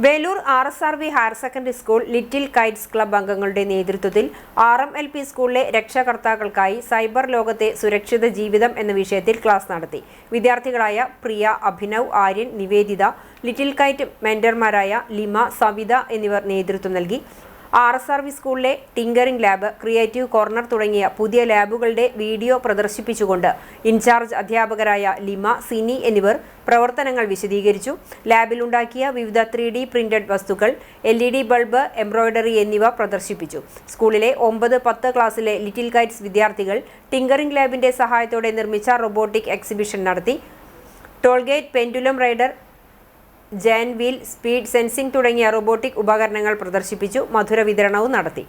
Velur RSRV higher secondary school little Kites club അംഗങ്ങളുടെ നേതൃത്വത്തിൽ RMLP സ്കൂളിലെ രക്ഷകർത്താക്കൾക്കായി സൈബർ ലോകത്തെ സുരക്ഷിത ജീവിതം എന്ന വിഷയത്തിൽ ക്ലാസ് നടത്തി. വിദ്യാർത്ഥികളായ പ്രിയ, അഭിനവ്, ആര്യൻ, നിവേദിത, ലിറ്റിൽ കൈറ്റ് മെന്റർമാരായ ലിമ, സവിത എന്നിവർ നേതൃത്വം നൽകി. RSRV സ്കൂളിലെ ടിങ്കറിംഗ് ലാബ്, ക്രിയേറ്റീവ് കോർണർ തുടങ്ങിയ പുതിയ ലാബുകളുടെ വീഡിയോ പ്രദർശിപ്പിച്ചുകൊണ്ട് ഇൻചാർജ് അധ്യാപകരായ ലിമ, സിനി എന്നിവർ പ്രവർത്തനങ്ങൾ വിശദീകരിച്ചു. ലാബിലുണ്ടാക്കിയ വിവിധ 3D പ്രിന്റഡ് വസ്തുക്കൾ, LED ബൾബ്, എംബ്രോയിഡറി എന്നിവ പ്രദർശിപ്പിച്ചു. സ്കൂളിലെ 9, 10 ക്ലാസ്സിലെ ലിറ്റിൽ കൈറ്റ്സ് വിദ്യാർത്ഥികൾ ടിങ്കറിംഗ് ലാബിന്റെ സഹായത്തോടെ നിർമ്മിച്ച റോബോട്ടിക് എക്സിബിഷൻ നടത്തി. Tollgate, pendulum rider, Jayan wheel, speed sensing തുടങ്ങിയ റോബോട്ടിക് ഉപകരണങ്ങൾ പ്രദർശിപ്പിച്ചു. മധുര വിതരണവും നടത്തി.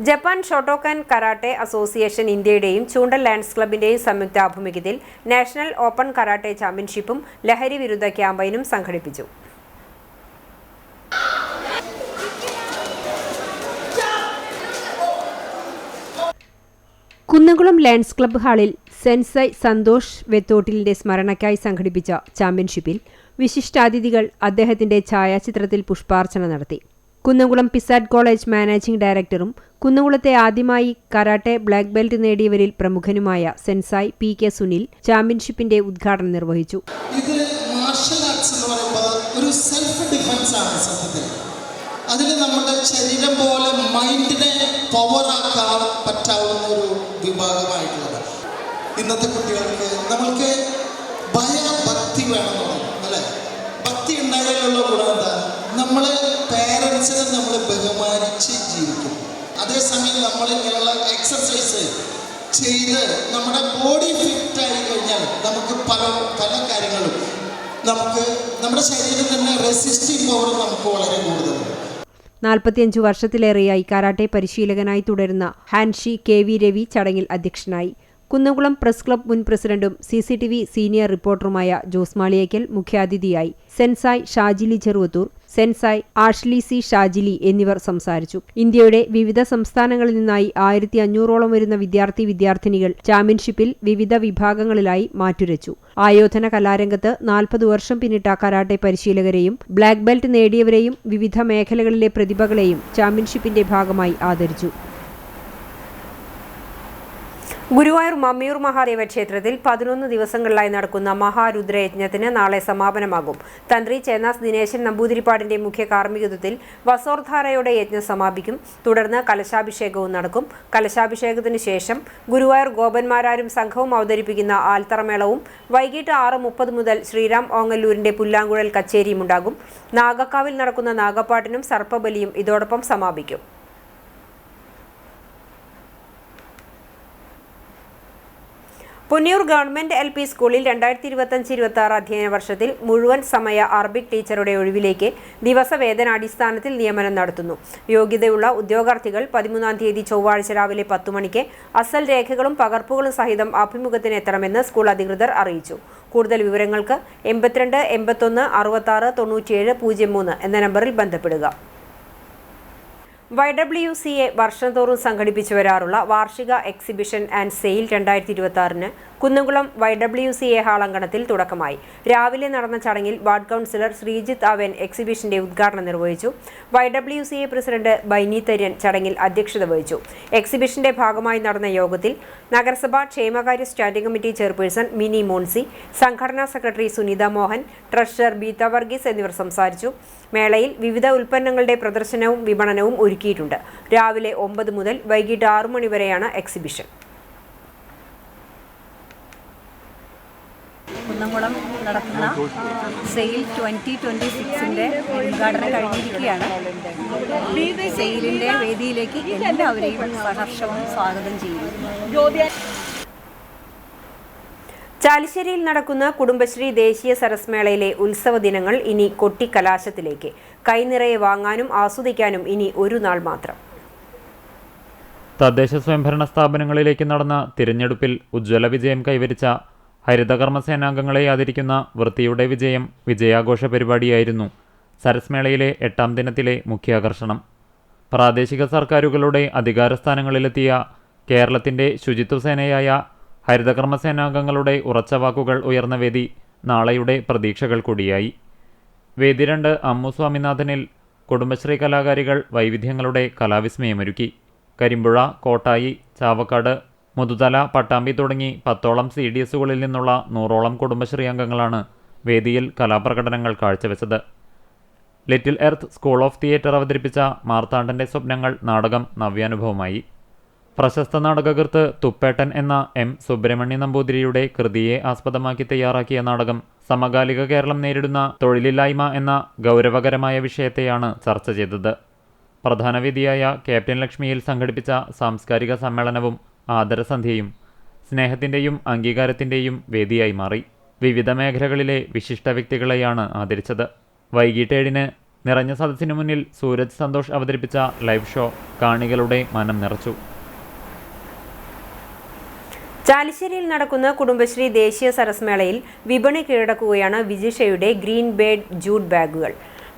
ജപ്പാൻ ഷോട്ടോക്കൻ കരാട്ടെ അസോസിയേഷൻ ഇന്ത്യയുടെയും ചൂണ്ടൽ ലയൺസ് ക്ലബിന്റെയും സംയുക്ത ആഭിമുഖ്യത്തിൽ നാഷണൽ ഓപ്പൺ കരാട്ടെ ചാമ്പ്യൻഷിപ്പും ലഹരി വിരുദ്ധ ക്യാമ്പയിനും സംഘടിപ്പിച്ചു. കുന്നംകുളം ലയൺസ് ക്ലബ്ബ് ഹാളിൽ സെൻസൈ സന്തോഷ് വെത്തോട്ടിലിന്റെ സ്മരണയ്ക്കായി സംഘടിപ്പിച്ച ചാമ്പ്യൻഷിപ്പിൽ വിശിഷ്ടാതിഥികൾ അദ്ദേഹത്തിന്റെ ഛായാചിത്രത്തിൽ പുഷ്പാർച്ചന നടത്തി. കുന്നംകുളം പിസാറ്റ് കോളേജ് മാനേജിംഗ് ഡയറക്ടറും കുന്നംകുളത്തെ ആദ്യമായി കരാട്ടെ ബ്ലാക്ക് ബെൽറ്റ് നേടിയവരിൽ പ്രമുഖനുമായ സെൻസായ് PK സുനിൽ ചാമ്പ്യൻഷിപ്പിന്റെ ഉദ്ഘാടനം നിർവഹിച്ചു. ഇത് മാർഷൽ ആർട്സ് എന്ന് പറയുമ്പോൾ ഒരു സെൽഫ് ഡിഫൻസ് ആണ് സത്യത്തിൽ. അതിൽ നമ്മുടെ ശരീരം പോലെ മൈൻഡിനെ പവറാക്കാൻ പറ്റാവുന്ന ഒരു വിഭാഗമായിട്ടുള്ളത്. ഇന്നത്തെ കുട്ടികൾക്ക് നമ്മൾക്ക് ഭക്തി വേണമെന്നുണ്ട് അല്ലേ? ഭക്തി ഉണ്ടായാലുള്ള ഗുണം എന്താ? നമ്മൾ പേരൻസിനെ നമ്മൾ ബഹുമാനിച്ച് ജീവിക്കും. അതേസമയം നമ്മൾ ഇങ്ങനെയുള്ള എക്സസൈസ് ചെയ്ത് നമ്മുടെ ബോഡി ഫിറ്റ് ആയി കഴിഞ്ഞാൽ നമുക്ക് പല കാര്യങ്ങളും നമുക്ക് നമ്മുടെ ശരീരം തന്നെ റെസിസ്റ്റിംഗ് പവർ നമുക്ക് വളരെ കൂടുതലാണ്. 45 വർഷത്തിലേറെയായി കരാട്ടെ പരിശീലകനായി തുടരുന്ന ഹാൻഷി KV രവി ചടങ്ങിൽ അധ്യക്ഷനായി. കുന്നംകുളം പ്രസ് ക്ലബ് മുൻ പ്രസിഡന്റും CCTV സീനിയർ റിപ്പോർട്ടറുമായ ജോസ് മാളിയേക്കൽ മുഖ്യാതിഥിയായി. Sensei Shajili Cheruvathur, sensei Ashley C Shajili എന്നിവർ സംസാരിച്ചു. ഇന്ത്യയുടെ വിവിധ സംസ്ഥാനങ്ങളിൽ നിന്നായി 1500ഓളം വരുന്ന വിദ്യാർത്ഥിനികൾ ചാമ്പ്യൻഷിപ്പിൽ വിവിധ വിഭാഗങ്ങളിലായി മാറ്റുരച്ചു. ആയോധന കലാരംഗത്ത് 40 വർഷം പിന്നിട്ട കരാട്ടെ പരിശീലകരെയും ബ്ലാക്ക് ബെൽറ്റ് നേടിയവരെയും വിവിധ മേഖലകളിലെ പ്രതിഭകളെയും ചാമ്പ്യൻഷിപ്പിന്റെ ഭാഗമായി ആദരിച്ചു. ഗുരുവായൂർ മമ്മിയൂർ മഹാദേവ ക്ഷേത്രത്തിൽ 11 ദിവസങ്ങളിലായി നടക്കുന്ന മഹാരുദ്രയജ്ഞത്തിന് നാളെ സമാപനമാകും. തന്ത്രി ചേന്നാസ് ദിനേശൻ നമ്പൂതിരിപ്പാടിന്റെ മുഖ്യ കാർമ്മികത്വത്തിൽ വസോർധാരയോടെ യജ്ഞം സമാപിക്കും. തുടർന്ന് കലശാഭിഷേകവും നടക്കും. കലശാഭിഷേകത്തിന് ശേഷം ഗുരുവായൂർ ഗോപന്മാരാരും സംഘവും അവതരിപ്പിക്കുന്ന ആൽത്തറമേളവും വൈകിട്ട് 6:30 മുതൽ ശ്രീരാം ഓങ്ങല്ലൂരിന്റെ പുല്ലാങ്കുഴൽ കച്ചേരിയും ഉണ്ടാകും. നാഗക്കാവിൽ നടക്കുന്ന നാഗപ്പാട്ടിനും സർപ്പബലിയും ഇതോടൊപ്പം സമാപിക്കും. പുന്നിയൂർ ഗവൺമെന്റ് LP സ്കൂളിൽ 2025-26 അധ്യയന വർഷത്തിൽ മുഴുവൻ സമയ അറബിക് ടീച്ചറുടെ ഒഴിവിലേക്ക് ദിവസവേതനാടിസ്ഥാനത്തിൽ നിയമനം നടത്തുന്നു. യോഗ്യതയുള്ള ഉദ്യോഗാർത്ഥികൾ 13-ാം തീയതി ചൊവ്വാഴ്ച രാവിലെ 10 മണിക്ക് അസൽ രേഖകളും പകർപ്പുകളും സഹിതം അഭിമുഖത്തിന് എത്തണമെന്ന് സ്കൂൾ അധികൃതർ അറിയിച്ചു. കൂടുതൽ വിവരങ്ങൾക്ക് 82 81 66 97 03 എന്ന നമ്പറിൽ ബന്ധപ്പെടുക. YWCA വർഷം തോറും സംഘടിപ്പിച്ചു വരാറുള്ള വാർഷിക എക്സിബിഷൻ ആൻഡ് സെയിൽ 2026-ന് കുന്നംകുളം YWCA ഹാളങ്കണത്തിൽ തുടക്കമായി. രാവിലെ നടന്ന ചടങ്ങിൽ വാർഡ് കൗൺസിലർ ശ്രീജിത്ത് അവൻ എക്സിബിഷന്റെ ഉദ്ഘാടനം നിർവഹിച്ചു. YWCA പ്രസിഡന്റ് ബൈനി തര്യൻ ചടങ്ങിൽ അധ്യക്ഷത വഹിച്ചു. എക്സിബിഷന്റെ ഭാഗമായി നടന്ന യോഗത്തിൽ നഗരസഭാ ക്ഷേമകാര്യ standing committee chairperson mini Moncy, സംഘടനാ സെക്രട്ടറി സുനിത മോഹൻ, ട്രഷറർ ബീത വർഗീസ് എന്നിവർ സംസാരിച്ചു. മേളയിൽ വിവിധ ഉൽപ്പന്നങ്ങളുടെ പ്രദർശനവും വിപണനവും ഒരുക്കിയിട്ടുണ്ട്. രാവിലെ 9 മുതൽ വൈകിട്ട് 6 മണി വരെയാണ് എക്സിബിഷൻ. കുന്നംകുളം നടത്തുന്ന സെയിൽ 2026-ന്റെ ഉദ്ഘാടനം കഴിഞ്ഞിരിക്കുകയാണ്. സെയിലിൻ്റെ വേദിയിലേക്ക് എല്ലാവരെയും സഹർഷവും സ്വാഗതം ചെയ്യുന്നു. ചാലിശ്ശേരിയിൽ നടക്കുന്ന കുടുംബശ്രീ ദേശീയ സരസ് മേളയിലെ ഉത്സവ ദിനങ്ങൾ ഇനി കൊട്ടിക്കലാശത്തിലേക്ക്. കൈനിറയെ വാങ്ങാനും ആസ്വദിക്കാനും ഇനി ഒരു നാൾ മാത്രം. തദ്ദേശ സ്വയംഭരണ സ്ഥാപനങ്ങളിലേക്ക് നടന്ന തിരഞ്ഞെടുപ്പിൽ ഉജ്ജ്വല വിജയം കൈവരിച്ച ഹരിതകർമ്മസേനാംഗങ്ങളെ ആദരിക്കുന്ന വൃത്തിയുടെ വിജയം വിജയാഘോഷ പരിപാടിയായിരുന്നു സരസ് മേളയിലെ 8ാം ദിനത്തിലെ മുഖ്യാകർഷണം. പ്രാദേശിക സർക്കാരുകളുടെ അധികാരസ്ഥാനങ്ങളിലെത്തിയ കേരളത്തിൻ്റെ ശുചിത്വ സേനയായ ഹരിതകർമ്മസേനാംഗങ്ങളുടെ ഉറച്ച വാക്കുകൾ ഉയർന്ന വേദി നാളെയുടെ പ്രതീക്ഷകൾ കൂടിയായി. വേദി 2 അമ്മു സ്വാമിനാഥനിൽ കുടുംബശ്രീ കലാകാരികൾ വൈവിധ്യങ്ങളുടെ കലാവിസ്മയമൊരുക്കി. കരിമ്പുഴ, കോട്ടായി, ചാവക്കാട്, മുതുതല, പട്ടാമ്പി തുടങ്ങി 10ഓളം CDSകളിൽ നിന്നുള്ള 100ഓളം കുടുംബശ്രീ അംഗങ്ങളാണ് വേദിയിൽ കലാപ്രകടനങ്ങൾ കാഴ്ചവെച്ചത്. Little earth school of theatre അവതരിപ്പിച്ച മാർത്താണ്ഡൻ്റെ സ്വപ്നങ്ങൾ നാടകം നവ്യാനുഭവമായി. പ്രശസ്ത നാടകകൃത്ത് തുപ്പേട്ടൻ എന്ന M. സുബ്രഹ്മണ്യ നമ്പൂതിരിയുടെ കൃതിയെ ആസ്പദമാക്കി തയ്യാറാക്കിയ നാടകം സമകാലിക കേരളം നേരിടുന്ന തൊഴിലില്ലായ്മ എന്ന ഗൗരവകരമായ വിഷയത്തെയാണ് ചർച്ച ചെയ്തത്. പ്രധാന വേദിയായ ക്യാപ്റ്റൻ ലക്ഷ്മിയിൽ സംഘടിപ്പിച്ച സാംസ്കാരിക സമ്മേളനവും ആദരസന്ധ്യയും സ്നേഹത്തിൻ്റെയും അംഗീകാരത്തിൻ്റെയും വേദിയായി മാറി. വിവിധ മേഖലകളിലെ വിശിഷ്ട വ്യക്തികളെയാണ് ആദരിച്ചത്. വൈകിട്ട് 7-ന് നിറഞ്ഞ സദസ്സിനു മുന്നിൽ സൂരജ് സന്തോഷ് അവതരിപ്പിച്ച ലൈവ് ഷോ കാണികളുടെ മനം നിറച്ചു. ചാലിശ്ശേരിയിൽ നടക്കുന്ന കുടുംബശ്രീ ദേശീയ സരസ് മേളയിൽ വിപണി കീഴടക്കുകയാണ് വിജിഷയുടെ ഗ്രീൻ ബേർഡ് ജൂട്ട് ബാഗുകൾ.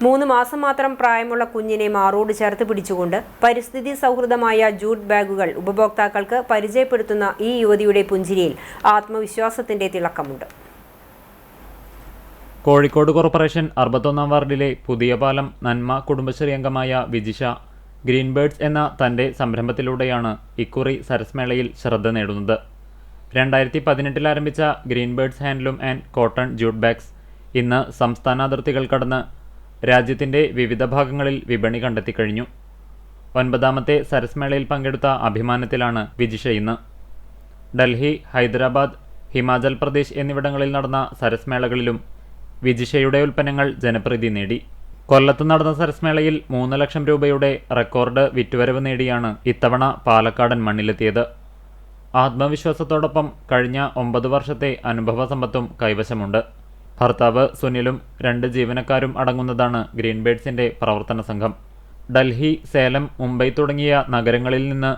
3 മാസം മാത്രം പ്രായമുള്ള കുഞ്ഞിനെ മാറോട് ചേർത്ത് പിടിച്ചുകൊണ്ട് പരിസ്ഥിതി സൗഹൃദമായ ജൂട്ട് ബാഗുകൾ ഉപഭോക്താക്കൾക്ക് പരിചയപ്പെടുത്തുന്ന ഈ യുവതിയുടെ പുഞ്ചിരിയിൽ ആത്മവിശ്വാസത്തിന്റെ തിളക്കമുണ്ട്. കോഴിക്കോട് കോർപ്പറേഷൻ 61-ാം വാർഡിലെ പുതിയ പാലം നന്മ കുടുംബശ്രീ അംഗമായ വിജിഷ ഗ്രീൻ ബേർഡ്സ് എന്ന തൻ്റെ സംരംഭത്തിലൂടെയാണ് ഇക്കുറി സരസ് മേളയിൽ ശ്രദ്ധ നേടുന്നത്. 2018-ൽ ആരംഭിച്ച green birds handloom and cotton jute bags ഇന്ന് സംസ്ഥാന അതിർത്തികൾ കടന്ന് രാജ്യത്തിൻ്റെ വിവിധ ഭാഗങ്ങളിൽ വിപണി കണ്ടെത്തിക്കഴിഞ്ഞു. 9ാമത്തെ സരസ് മേളയിൽ പങ്കെടുത്ത അഭിമാനത്തിലാണ് വിജിഷ ഇന്ന്. ഡൽഹി, ഹൈദരാബാദ്, ഹിമാചൽ പ്രദേശ് എന്നിവിടങ്ങളിൽ നടന്ന സരസ് മേളകളിലും വിജിഷയുടെ ഉൽപ്പന്നങ്ങൾ ജനപ്രീതി നേടി. കൊല്ലത്ത് നടന്ന സരസ്മേളയിൽ 3 ലക്ഷം രൂപയുടെ റെക്കോർഡ് വിറ്റുവരവ് നേടിയാണ് ഇത്തവണ പാലക്കാടൻ മണ്ണിലെത്തിയത്. ആത്മവിശ്വാസത്തോടൊപ്പം കഴിഞ്ഞ 9 വർഷത്തെ അനുഭവ സമ്പത്തും കൈവശമുണ്ട്. ഭർത്താവ് സുനിലും 2 ജീവനക്കാരും അടങ്ങുന്നതാണ് ഗ്രീൻ ബേഡ്സിന്റെ പ്രവർത്തന സംഘം. ഡൽഹി, സേലം, മുംബൈ തുടങ്ങിയ നഗരങ്ങളിൽ നിന്ന്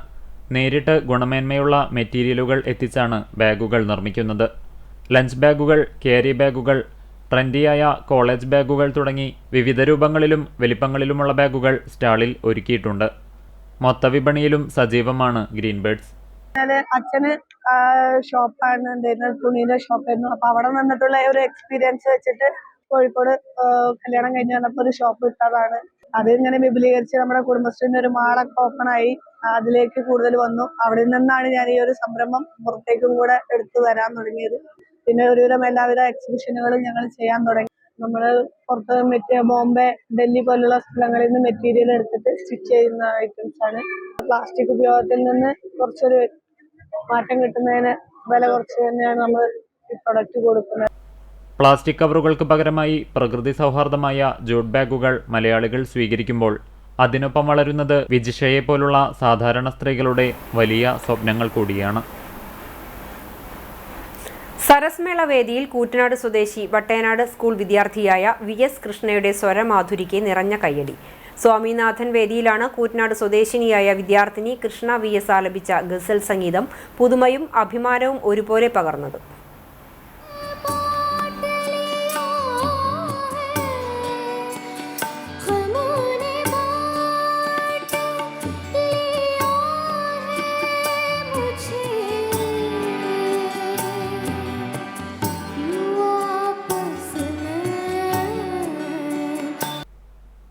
നേരിട്ട് ഗുണമേന്മയുള്ള മെറ്റീരിയലുകൾ എത്തിച്ചാണ് ബാഗുകൾ നിർമ്മിക്കുന്നത്. ലഞ്ച് ബാഗുകൾ, ക്യാരി ബാഗുകൾ, ട്രെൻഡിയായ കോളേജ് ബാഗുകൾ തുടങ്ങി വിവിധ രൂപങ്ങളിലും വലിപ്പങ്ങളിലുമുള്ള ബാഗുകൾ സ്റ്റാളിൽ ഒരുക്കിയിട്ടുണ്ട്. മൊത്തവിപണിയിലും സജീവമാണ് ഗ്രീൻ ബേഡ്സ്. അച്ഛന് ഷോപ്പാണ് ഉണ്ടായിരുന്നത്, തുണിയുടെ ഷോപ്പായിരുന്നു. അപ്പൊ അവിടെ നിന്നിട്ടുള്ള ഒരു എക്സ്പീരിയൻസ് വെച്ചിട്ട് കോഴിക്കോട് കല്യാണം കഴിഞ്ഞ് വന്നപ്പോൾ ഒരു ഷോപ്പ് ഇട്ടതാണ്. അത് ഇങ്ങനെ വിപുലീകരിച്ച് നമ്മുടെ കുടുംബശ്രീന്റെ ഒരു മാളൊക്കെ ഓപ്പൺ ആയി അതിലേക്ക് കൂടുതൽ വന്നു. അവിടെ നിന്നാണ് ഞാൻ ഈ ഒരു സംരംഭം പുറത്തേക്കും കൂടെ എടുത്തു വരാൻ തുടങ്ങിയത്. പിന്നെ ഒരുവിധം എല്ലാവിധ എക്സിബിഷനുകളും ഞങ്ങൾ ചെയ്യാൻ തുടങ്ങി. നമ്മൾ പുറത്ത് ബോംബെ, ഡൽഹി പോലുള്ള സ്ഥലങ്ങളിൽ നിന്ന് മെറ്റീരിയൽ എടുത്തിട്ട് സ്റ്റിച്ച് ചെയ്യുന്ന ഐറ്റംസ് ആണ്. പ്ലാസ്റ്റിക് ഉപയോഗത്തിൽ നിന്ന് കുറച്ചൊരു മാറ്റം കിട്ടുന്നതിന് വില കുറച്ച് തന്നെയാണ് നമ്മൾ ഈ പ്രൊഡക്റ്റ് കൊടുക്കുന്നത്. പ്ലാസ്റ്റിക് കവറുകൾക്ക് പകരമായി പ്രകൃതി സൗഹാർദ്ദമായ ജൂട്ട് ബാഗുകൾ മലയാളികൾ സ്വീകരിക്കുമ്പോൾ അതിനൊപ്പം വളരുന്നത് വിജിഷയെ പോലുള്ള സാധാരണ സ്ത്രീകളുടെ വലിയ സ്വപ്നങ്ങൾ കൂടിയാണ്. സരസ്മേള വേദിയിൽ കൂറ്റനാട് സ്വദേശി വട്ടേനാട് സ്കൂൾ വിദ്യാർത്ഥിയായ VS കൃഷ്ണയുടെ സ്വരമാധുരിക്ക് നിറഞ്ഞ കയ്യടി. സ്വാമിനാഥൻ വേദിയിലാണ് കൂറ്റനാട് സ്വദേശിനിയായ വിദ്യാർത്ഥിനി കൃഷ്ണ VS ആലപിച്ച ഗസൽ സംഗീതം പുതുമയും അഭിമാനവും ഒരുപോലെ പകർന്നത്.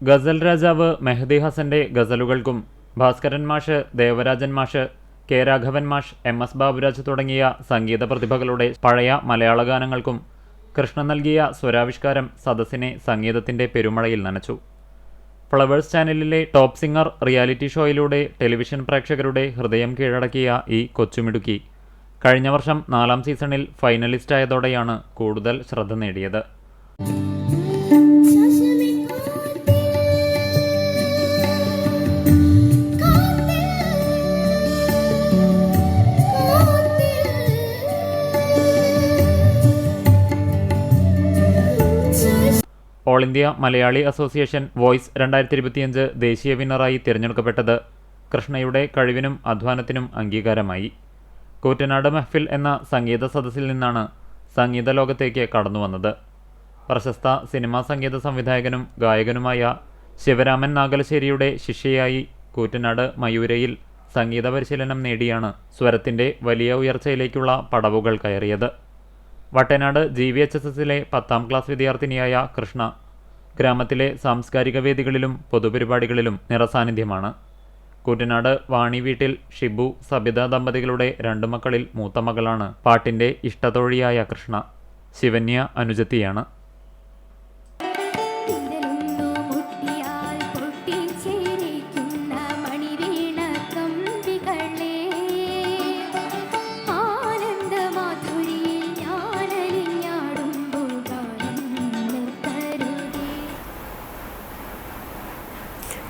ഗസൽ രാജാവ് മെഹദി ഹസന്റെ ഗസലുകൾക്കും ഭാസ്കരൻ മാഷ്, ദേവരാജൻ മാഷ്, കെ രാഘവൻ മാഷ്, MS ബാബുരാജ് തുടങ്ങിയ സംഗീത പ്രതിഭകളുടെ പഴയ മലയാള ഗാനങ്ങൾക്കും കൃഷ്ണ നൽകിയ സ്വരാവിഷ്കാരം സദസ്സിനെ സംഗീതത്തിന്റെ പെരുമഴയിൽ നനച്ചു. ഫ്ലവേഴ്സ് ചാനലിലെ ടോപ്പ് സിംഗർ റിയാലിറ്റി ഷോയിലൂടെ ടെലിവിഷൻ പ്രേക്ഷകരുടെ ഹൃദയം കീഴടക്കിയ ഈ കൊച്ചുമിടുക്കി കഴിഞ്ഞ വർഷം 4ാം സീസണിൽ ഫൈനലിസ്റ്റായതോടെയാണ് കൂടുതൽ ശ്രദ്ധ നേടിയത്. All India Malayali association voice 2025 ദേശീയ വിന്നറായി തിരഞ്ഞെടുക്കപ്പെട്ടത് കൃഷ്ണയുടെ കഴിവിനും അധ്വാനത്തിനും അംഗീകാരമായി. കൂറ്റനാട് മെഹ്ഫിൽ എന്ന സംഗീത സദസ്സിൽ നിന്നാണ് സംഗീത ലോകത്തേക്ക് കടന്നുവന്നത്. പ്രശസ്ത സിനിമാ സംഗീത സംവിധായകനും ഗായകനുമായ ശിവരാമൻ നാഗലശ്ശേരിയുടെ ശിഷ്യയായി കൂറ്റനാട് മയൂരയിൽ സംഗീത പരിശീലനം നേടിയാണ് സ്വരത്തിൻ്റെ വലിയ ഉയർച്ചയിലേക്കുള്ള പടവുകൾ കയറിയത്. വട്ടനാട് GVHSSലെ 10ാം ക്ലാസ് വിദ്യാർത്ഥിനിയായ കൃഷ്ണ ഗ്രാമത്തിലെ സാംസ്കാരിക വേദികളിലും പൊതുപരിപാടികളിലും നിറസാന്നിധ്യമാണ്. കൂറ്റനാട് വാണി വീട്ടിൽ ഷിബു, സബിത ദമ്പതികളുടെ 2 മക്കളിൽ മൂത്ത മകളാണ് പാട്ടിൻ്റെ ഇഷ്ടത്തോഴിയായ കൃഷ്ണ. ശിവന്യ അനുജത്തിയാണ്.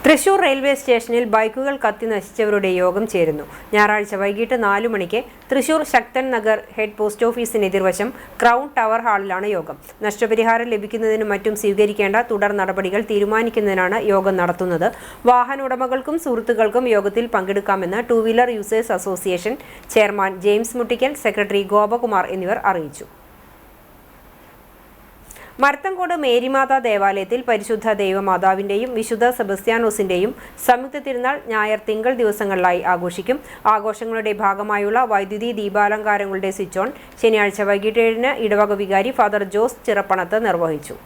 തൃശൂർ റെയിൽവേ സ്റ്റേഷനിൽ ബൈക്കുകൾ കത്തി നശിച്ചവരുടെ യോഗം ചേരുന്നു. ഞായറാഴ്ച വൈകിട്ട് 4 മണിക്ക് തൃശൂർ ശക്തൻ നഗർ ഹെഡ് പോസ്റ്റ് ഓഫീസിന് എതിർവശം ക്രൗൺ ടവർ ഹാളിലാണ് യോഗം. നഷ്ടപരിഹാരം ലഭിക്കുന്നതിനും മറ്റും സ്വീകരിക്കേണ്ട തുടർ നടപടികൾ തീരുമാനിക്കുന്നതിനാണ് യോഗം നടത്തുന്നത്. വാഹന ഉടമകൾക്കും സുഹൃത്തുക്കൾക്കും യോഗത്തിൽ പങ്കെടുക്കാമെന്ന് 2 wheeler users association chairman James മുട്ടിക്കൽ, സെക്രട്ടറി ഗോപകുമാർ എന്നിവർ അറിയിച്ചു. മരത്തങ്കോട് മേരിമാതാ ദേവാലയത്തിൽ പരിശുദ്ധ ദൈവമാതാവിൻ്റെയും വിശുദ്ധ സെബസ്ത്യാനോസിൻ്റെയും സംയുക്ത തിരുനാൾ ഞായർ, തിങ്കൾ ദിവസങ്ങളിലായി ആഘോഷിക്കും. ആഘോഷങ്ങളുടെ ഭാഗമായുള്ള വൈദ്യുതി ദീപാലങ്കാരങ്ങളുടെ സ്വിച്ച് ഓൺ ശനിയാഴ്ച വൈകിട്ട് 7-ന് ഇടവക വികാരി ഫാദർ ജോസ് ചിറപ്പണത്ത് നിർവഹിച്ചു.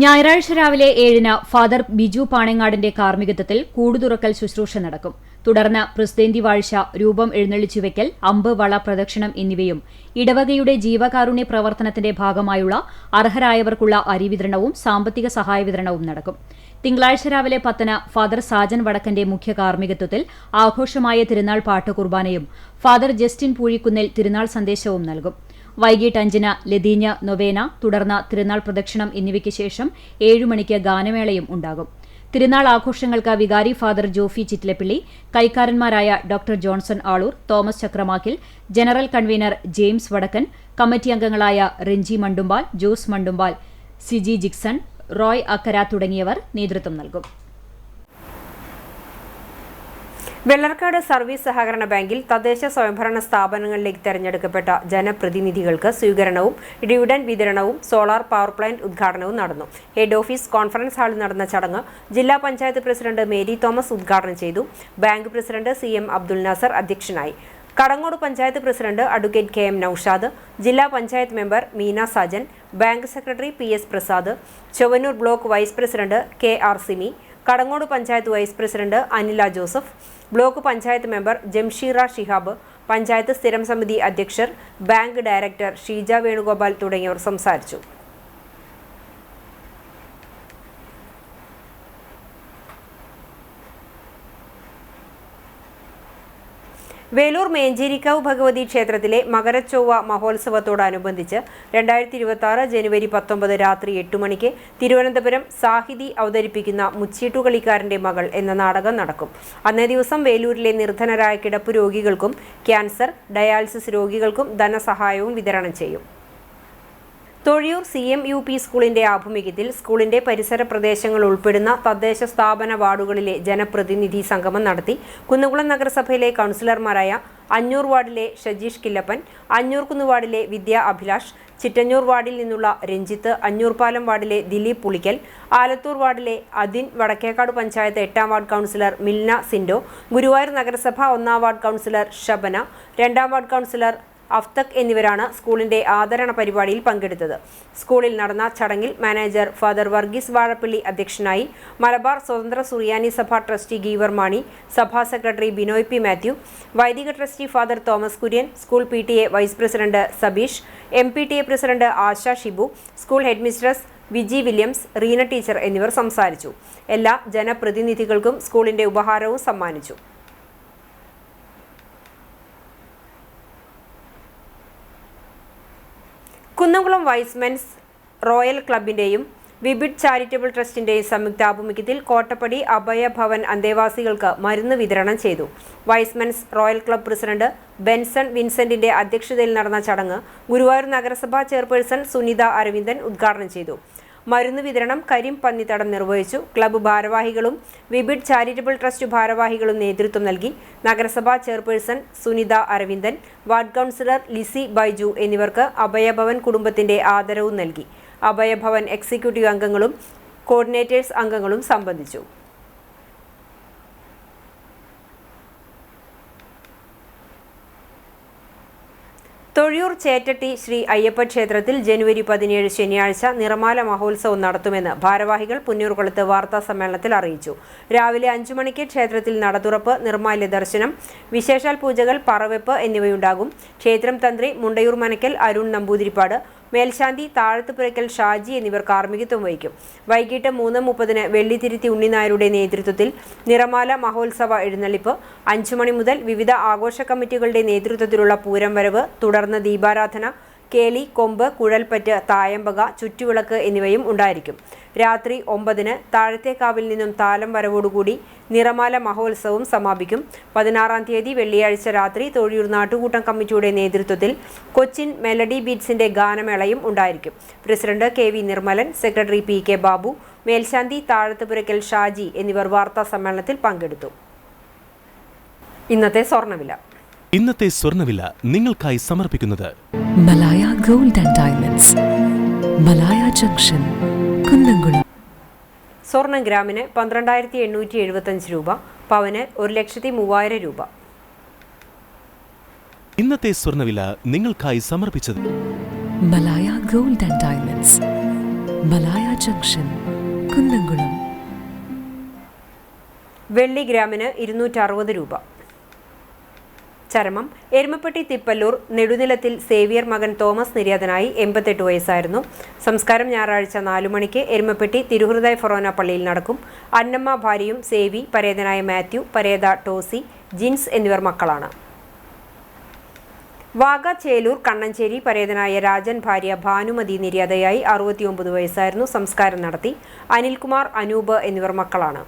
ഞായറാഴ്ച രാവിലെ 7-ന് ഫാദർ ബിജു പാണങ്ങാടിന്റെ കാർമ്മികത്വത്തിൽ കൂടുതുറക്കൽ ശുശ്രൂഷ നടക്കും. തുടർന്ന് പ്രസ്തേന്തി വാഴ്ച, രൂപം എഴുന്നള്ളിച്ചുവെക്കൽ, അമ്പ് വള പ്രദക്ഷിണം എന്നിവയും ഇടവകയുടെ ജീവകാരുണ്യ പ്രവർത്തനത്തിന്റെ ഭാഗമായുള്ള അർഹരായവർക്കുള്ള അരി വിതരണവും സാമ്പത്തിക സഹായ വിതരണവും നടക്കും. തിങ്കളാഴ്ച രാവിലെ 10-ന് ഫാദർ സാജൻ വടക്കന്റെ മുഖ്യ കാർമ്മികത്വത്തിൽ ആഘോഷമായ തിരുനാൾ പാട്ട് കുർബാനയും ഫാദർ ജസ്റ്റിൻ പൂഴിക്കുന്നിൽ തിരുനാൾ സന്ദേശവും നൽകും. വൈകിട്ട് 5-ന് ലതീഞ്ഞ നൊവേന, തുടർന്ന് തിരുനാൾ പ്രദക്ഷിണം എന്നിവയ്ക്ക് ശേഷം 7 മണിക്ക് ഗാനമേളയും ഉണ്ടാകും. തിരുനാൾ ആഘോഷങ്ങൾക്ക് വികാരി ഫാദർ ജോഫി ചിറ്റിലപ്പിള്ളി, കൈക്കാരന്മാരായ doctor Johnson Aloor, Thomas Chakramakkil, general convener James Vadakkan, committee അംഗങ്ങളായ റെഞ്ചി മണ്ടുമ്പാൽ, ജോസ് മണ്ടുമ്പാൽ, സിജി ജിക്സൺ, റോയ് അക്കര തുടങ്ങിയവർ നേതൃത്വം നൽകും. വെള്ളർക്കാട് സർവീസ് സഹകരണ ബാങ്കിൽ തദ്ദേശ സ്വയംഭരണ സ്ഥാപനങ്ങളിലേക്ക് തെരഞ്ഞെടുക്കപ്പെട്ട ജനപ്രതിനിധികൾക്ക് സ്വീകരണവും ഡിവിഡന്റ് വിതരണവും സോളാർ പവർ പ്ലാന്റ് ഉദ്ഘാടനവും നടന്നു. ഹെഡ് ഓഫീസ് കോൺഫറൻസ് ഹാളിൽ നടന്ന ചടങ്ങ് ജില്ലാ പഞ്ചായത്ത് പ്രസിഡന്റ് മേരി തോമസ് ഉദ്ഘാടനം ചെയ്തു. Bank president CM Abdul Nasar അധ്യക്ഷനായി. Kadangode panchayat president advocate KM Noushad, ജില്ലാ panchayat member Meena Sajan, bank secretary PS Prasad, Chowwannur block vice president KR Simi, Kadangode panchayat vice president Anila Joseph, block panchayat member Jamsheera Shihab, panchayat സ്ഥിരം സമിതി അധ്യക്ഷർ, ബാങ്ക് ഡയറക്ടർ ഷീജ വേണുഗോപാൽ തുടങ്ങിയവർ സംസാരിച്ചു. വേലൂർ മേഞ്ചേരിക്കാവ് ഭഗവതി ക്ഷേത്രത്തിലെ മകരച്ചൊവ്വ മഹോത്സവത്തോടനുബന്ധിച്ച് 2026 ജനുവരി 19 രാത്രി 8 മണിക്ക് തിരുവനന്തപുരം സാഹിതി അവതരിപ്പിക്കുന്ന മുച്ചീട്ടുകളിക്കാരൻ്റെ മകൾ എന്ന നാടകം നടക്കും. അന്നേ ദിവസം വേലൂരിലെ നിർധനരായ കിടപ്പ് രോഗികൾക്കും ക്യാൻസർ, ഡയാലിസിസ് രോഗികൾക്കും ധനസഹായവും വിതരണം ചെയ്യും. തൊഴിയൂർ CMUP സ്കൂളിന്റെ ആഭിമുഖ്യത്തിൽ സ്കൂളിന്റെ പരിസര പ്രദേശങ്ങൾ ഉൾപ്പെടുന്ന തദ്ദേശ സ്ഥാപന വാർഡുകളിലെ ജനപ്രതിനിധി സംഗമം നടത്തി. കുന്നംകുളം നഗരസഭയിലെ കൗൺസിലർമാരായ അഞ്ഞൂർ വാർഡിലെ ഷജീഷ് കില്ലപ്പൻ, അഞ്ഞൂർകുന്ന് വാർഡിലെ വിദ്യ അഭിലാഷ്, ചിറ്റഞ്ഞൂർ വാർഡിൽ നിന്നുള്ള രഞ്ജിത്ത്, അഞ്ഞൂർപാലം വാർഡിലെ ദിലീപ് പുളിക്കൽ, ആലത്തൂർ വാർഡിലെ അദിൻ, വടക്കേക്കാട് പഞ്ചായത്ത് 8ാം വാർഡ് കൗൺസിലർ മിൽന സിൻഡോ, ഗുരുവായൂർ നഗരസഭ 1ാം വാർഡ് കൗൺസിലർ ഷബന, 2ാം വാർഡ് കൗൺസിലർ അഫ്തക് എന്നിവരാണ് സ്കൂളിന്റെ ആദരണ പരിപാടിയിൽ പങ്കെടുത്തത്. സ്കൂളിൽ നടന്ന ചടങ്ങിൽ മാനേജർ ഫാദർ വർഗീസ് വാഴപ്പള്ളി അധ്യക്ഷനായി. മലബാർ സ്വതന്ത്ര സുറിയാനി സഭ ട്രസ്റ്റി ഗീവർ മാണി, സഭാ സെക്രട്ടറി ബിനോയ് P. മാത്യു, വൈദിക trustee father Thomas Kurian, school PTA vice president Sabeesh, MPTA president Asha Shibu, school head mistress Viji Williams, Reena teacher എന്നിവർ സംസാരിച്ചു. എല്ലാ ജനപ്രതിനിധികൾക്കും സ്കൂളിന്റെ ഉപഹാരവും സമ്മാനിച്ചു. കുന്നംകുളം വൈസ്മെൻസ് റോയൽ ക്ലബിന്റെയും വിബിഡ് ചാരിറ്റബിൾ ട്രസ്റ്റിന്റെയും സംയുക്താഭിമുഖ്യത്തിൽ കോട്ടപ്പടി അഭയഭവൻ അന്തേവാസികൾക്ക് മരുന്ന് വിതരണം ചെയ്തു. Y's Men's Royal club president Benson വിൻസെന്റിന്റെ അധ്യക്ഷതയിൽ നടന്ന ചടങ്ങ് ഗുരുവായൂർ നഗരസഭാ ചെയർപേഴ്സൺ സുനിത അരവിന്ദൻ ഉദ്ഘാടനം ചെയ്തു. മരുന്ന് വിതരണം കരിം പന്നിത്തടം നിർവഹിച്ചു. ക്ലബ്ബ് ഭാരവാഹികളും വിബിഡ് ചാരിറ്റബിൾ ട്രസ്റ്റ് ഭാരവാഹികളും നേതൃത്വം നൽകി. നഗരസഭാ chairperson Sunitha Aravindan, ward councillor Lissy Baiju എന്നിവർക്ക് അഭയഭവൻ കുടുംബത്തിന്റെ ആദരവും നൽകി. അഭയഭവൻ എക്സിക്യൂട്ടീവ് അംഗങ്ങളും കോർഡിനേറ്റേഴ്സ് അംഗങ്ങളും സംബന്ധിച്ചു. തൊഴിയൂർ ചേറ്റട്ടി ശ്രീ അയ്യപ്പ ക്ഷേത്രത്തിൽ ജനുവരി 17 ശനിയാഴ്ച നിറമാല മഹോത്സവം നടത്തുമെന്ന് ഭാരവാഹികൾ പുന്നൂർകുളത്ത് വാർത്താ സമ്മേളനത്തിൽ അറിയിച്ചു. രാവിലെ 5 മണിക്ക് ക്ഷേത്രത്തിൽ നടതുറപ്പ്, നിർമാല്യ ദർശനം, വിശേഷാൽ പൂജകൾ, പറവെപ്പ് എന്നിവയുണ്ടാകും. ക്ഷേത്രം തന്ത്രി മുണ്ടയൂർ മനക്കൽ അരുൺ നമ്പൂതിരിപ്പാട്, മേൽശാന്തി താഴത്തുപുരയ്ക്കൽ ഷാജി എന്നിവർ കാർമ്മികത്വം വഹിക്കും. വൈകിട്ട് 3:30 വെള്ളിത്തിരുത്തി ഉണ്ണിനായരുടെ നേതൃത്വത്തിൽ നിറമാല മഹോത്സവ എഴുന്നള്ളിപ്പ്, 5 മണി മുതൽ വിവിധ ആഘോഷ കമ്മിറ്റികളുടെ നേതൃത്വത്തിലുള്ള പൂരം വരവ്, തുടർന്ന് ദീപാരാധന, കേളി, കൊമ്പ്, കുഴൽപ്പറ്റ്, തായമ്പക, ചുറ്റുവിളക്ക് എന്നിവയും ഉണ്ടായിരിക്കും. രാത്രി 9-ന് താഴത്തേക്കാവിൽ നിന്നും താലം വരവോടുകൂടി നിറമാല മഹോത്സവം സമാപിക്കും. 16-ാം തീയതി വെള്ളിയാഴ്ച രാത്രി തൊഴിയൂർ നാട്ടുകൂട്ടം കമ്മിറ്റിയുടെ നേതൃത്വത്തിൽ കൊച്ചിൻ മെലഡി ബീറ്റ്സിന്റെ ഗാനമേളയും ഉണ്ടായിരിക്കും. President KV Nirmalan, secretary PK Babu, മേൽശാന്തി താഴത്തുപുരയ്ക്കൽ ഷാജി എന്നിവർ വാർത്താ സമ്മേളനത്തിൽ പങ്കെടുത്തു. ഇന്നത്തെ സ്വർണ്ണവില നിങ്ങൾക്കായി സമർപ്പിക്കുന്നത് Malaya gold and diamonds, Malaya junction, Kunnamkulam. സ്വർണം ഗ്രാമിന് 12,875 രൂപ, പവന് 1,03,000 രൂപ. ഇന്നത്തെ സ്വർണ്ണവില നിങ്ങൾക്കായി സമർപ്പിച്ചത് Malaya gold and diamonds, Malaya junction, Kunnamkulam. വെള്ളി ഗ്രാമിന് 260 രൂപ. ചരമം എരുമപ്പെട്ടി തിപ്പല്ലൂർ നെടുനിലത്തിൽ സേവിയർ മകൻ തോമസ് നിര്യാതനായി. 88 വയസ്സായിരുന്നു. സംസ്കാരം ഞായറാഴ്ച 4 മണിക്ക് എരുമപ്പെട്ടി തിരുഹൃദയ ഫൊറോന പള്ളിയിൽ നടക്കും. അന്നമ്മ ഭാര്യയും സേവി, പരേതനായ മാത്യു, പരേത ടോസി, ജിൻസ് എന്നിവർ മക്കളാണ്. വാഗ ചേലൂർ കണ്ണഞ്ചേരി പരേതനായ രാജൻ ഭാര്യ ഭാനുമതി നിര്യാതയായി 69 വയസ്സായിരുന്നു. സംസ്കാരം നടത്തി. അനിൽകുമാർ, അനൂപ് എന്നിവർ മക്കളാണ്.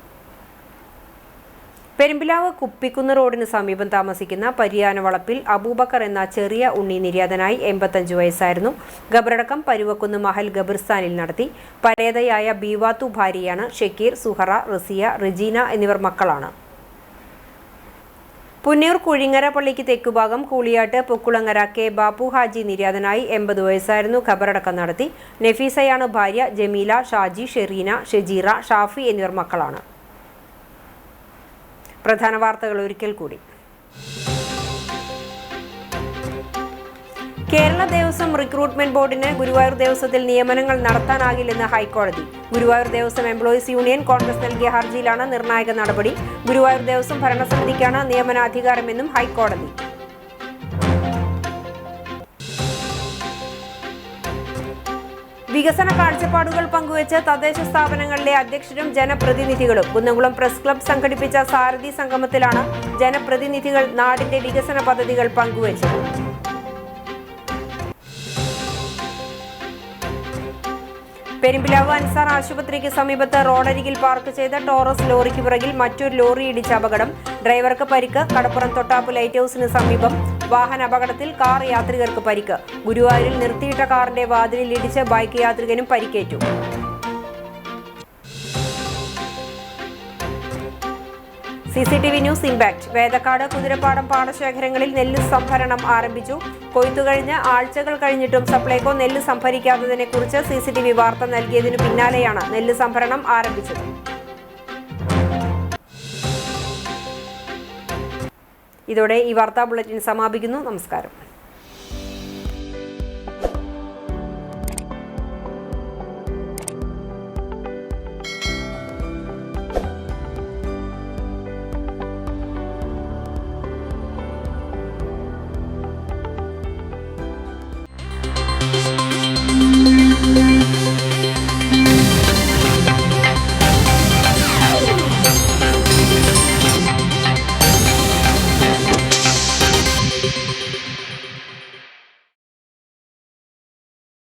പെരുമ്പിലാവ് കുപ്പിക്കുന്ന് റോഡിന് സമീപം താമസിക്കുന്ന പരിയാനവളപ്പിൽ അബൂബക്കർ എന്ന ചെറിയ ഉണ്ണി നിര്യാതനായി 85 വയസ്സായിരുന്നു. ഖബറടക്കം പരുവക്കുന്ന് മഹൽ ഖബർസ്ഥാനിൽ നടത്തി. പരേതയായ ബീവാത്തു ഭാര്യയാണ്. ഷക്കീർ, സുഹറ, റസിയ, റെജീന എന്നിവർ മക്കളാണ്. പുന്നൂർ കുഴിങ്ങര പള്ളിക്ക് തെക്കുഭാഗം കൂളിയാട്ട് പൊക്കുളങ്ങര കെ ബാപ്പു ഹാജി നിര്യാതനായി 80 വയസ്സായിരുന്നു. ഖബറടക്കം നടത്തി. നഫീസയാണ് ഭാര്യ. ജമീല, ഷാജി, ഷെറീന, ഷെജീറ, ഷാഫി എന്നിവർ മക്കളാണ്. പ്രധാന വാർത്തകൾ ഒരിക്കൽ കൂടി. കേരള ദേവസ്വം റിക്രൂട്ട്മെന്റ് ബോർഡിന് ഗുരുവായൂർ ദേവസ്വത്തിൽ നിയമനങ്ങൾ നടത്താനാകില്ലെന്ന് ഹൈക്കോടതി. ഗുരുവായൂർ ദേവസ്വം എംപ്ലോയീസ് യൂണിയൻ കോൺഗ്രസ് നൽകിയ ഹർജിയിലാണ് നിർണായക നടപടി. ഗുരുവായൂർ ദേവസ്വം ഭരണസമിതിക്കാണ് നിയമനാധികാരമെന്നും ഹൈക്കോടതി. വികസന കാഴ്ചപ്പാടുകൾ പങ്കുവച്ച് തദ്ദേശ സ്ഥാപനങ്ങളിലെ അധ്യക്ഷരും ജനപ്രതിനിധികളും. കുന്നംകുളം പ്രസ് ക്ലബ്ബ് സംഘടിപ്പിച്ച സാരഥി സംഗമത്തിലാണ് ജനപ്രതിനിധികൾ നാടിന്റെ വികസന പദ്ധതികൾ പങ്കുവച്ചത്. പെരുമ്പിലാവ് അൻസാർ ആശുപത്രിക്ക് സമീപത്ത് റോഡരികിൽ പാർക്ക് ചെയ്ത ടോറസ് ലോറിക്ക് പിറകിൽ മറ്റൊരു ലോറി ഇടിച്ച അപകടം. ഡ്രൈവർക്ക് പരിക്ക്. കടപ്പുറം തൊട്ടാപ്പ് ലൈറ്റ് ഹൌസിന് സമീപം വാഹന അപകടത്തിൽ കാർ യാത്രികർക്ക് പരിക്ക്. ഗുരുവായൂരിൽ നിർത്തിയിട്ട കാറിന്റെ വാതിലിൽ ഇടിച്ച് ബൈക്ക് യാത്രികനും പരിക്കേറ്റു. CCTV news impact. Vedakkad, Kuthirappadam പാടശേഖരങ്ങളിൽ നെല്ല് സംഭരണം ആരംഭിച്ചു. കൊയ്ത്തുകഴിഞ്ഞ് ആഴ്ചകൾ കഴിഞ്ഞിട്ടും സപ്ലൈകോ നെല്ല് സംഭരിക്കാത്തതിനെക്കുറിച്ച് CCTV വാർത്ത നൽകിയതിനു പിന്നാലെയാണ് നെല്ല് സംഭരണം ആരംഭിച്ചത്. ഇതോടെ ഈ വാർത്താ ബുള്ളറ്റിൻ സമാപിക്കുന്നു. നമസ്കാരം.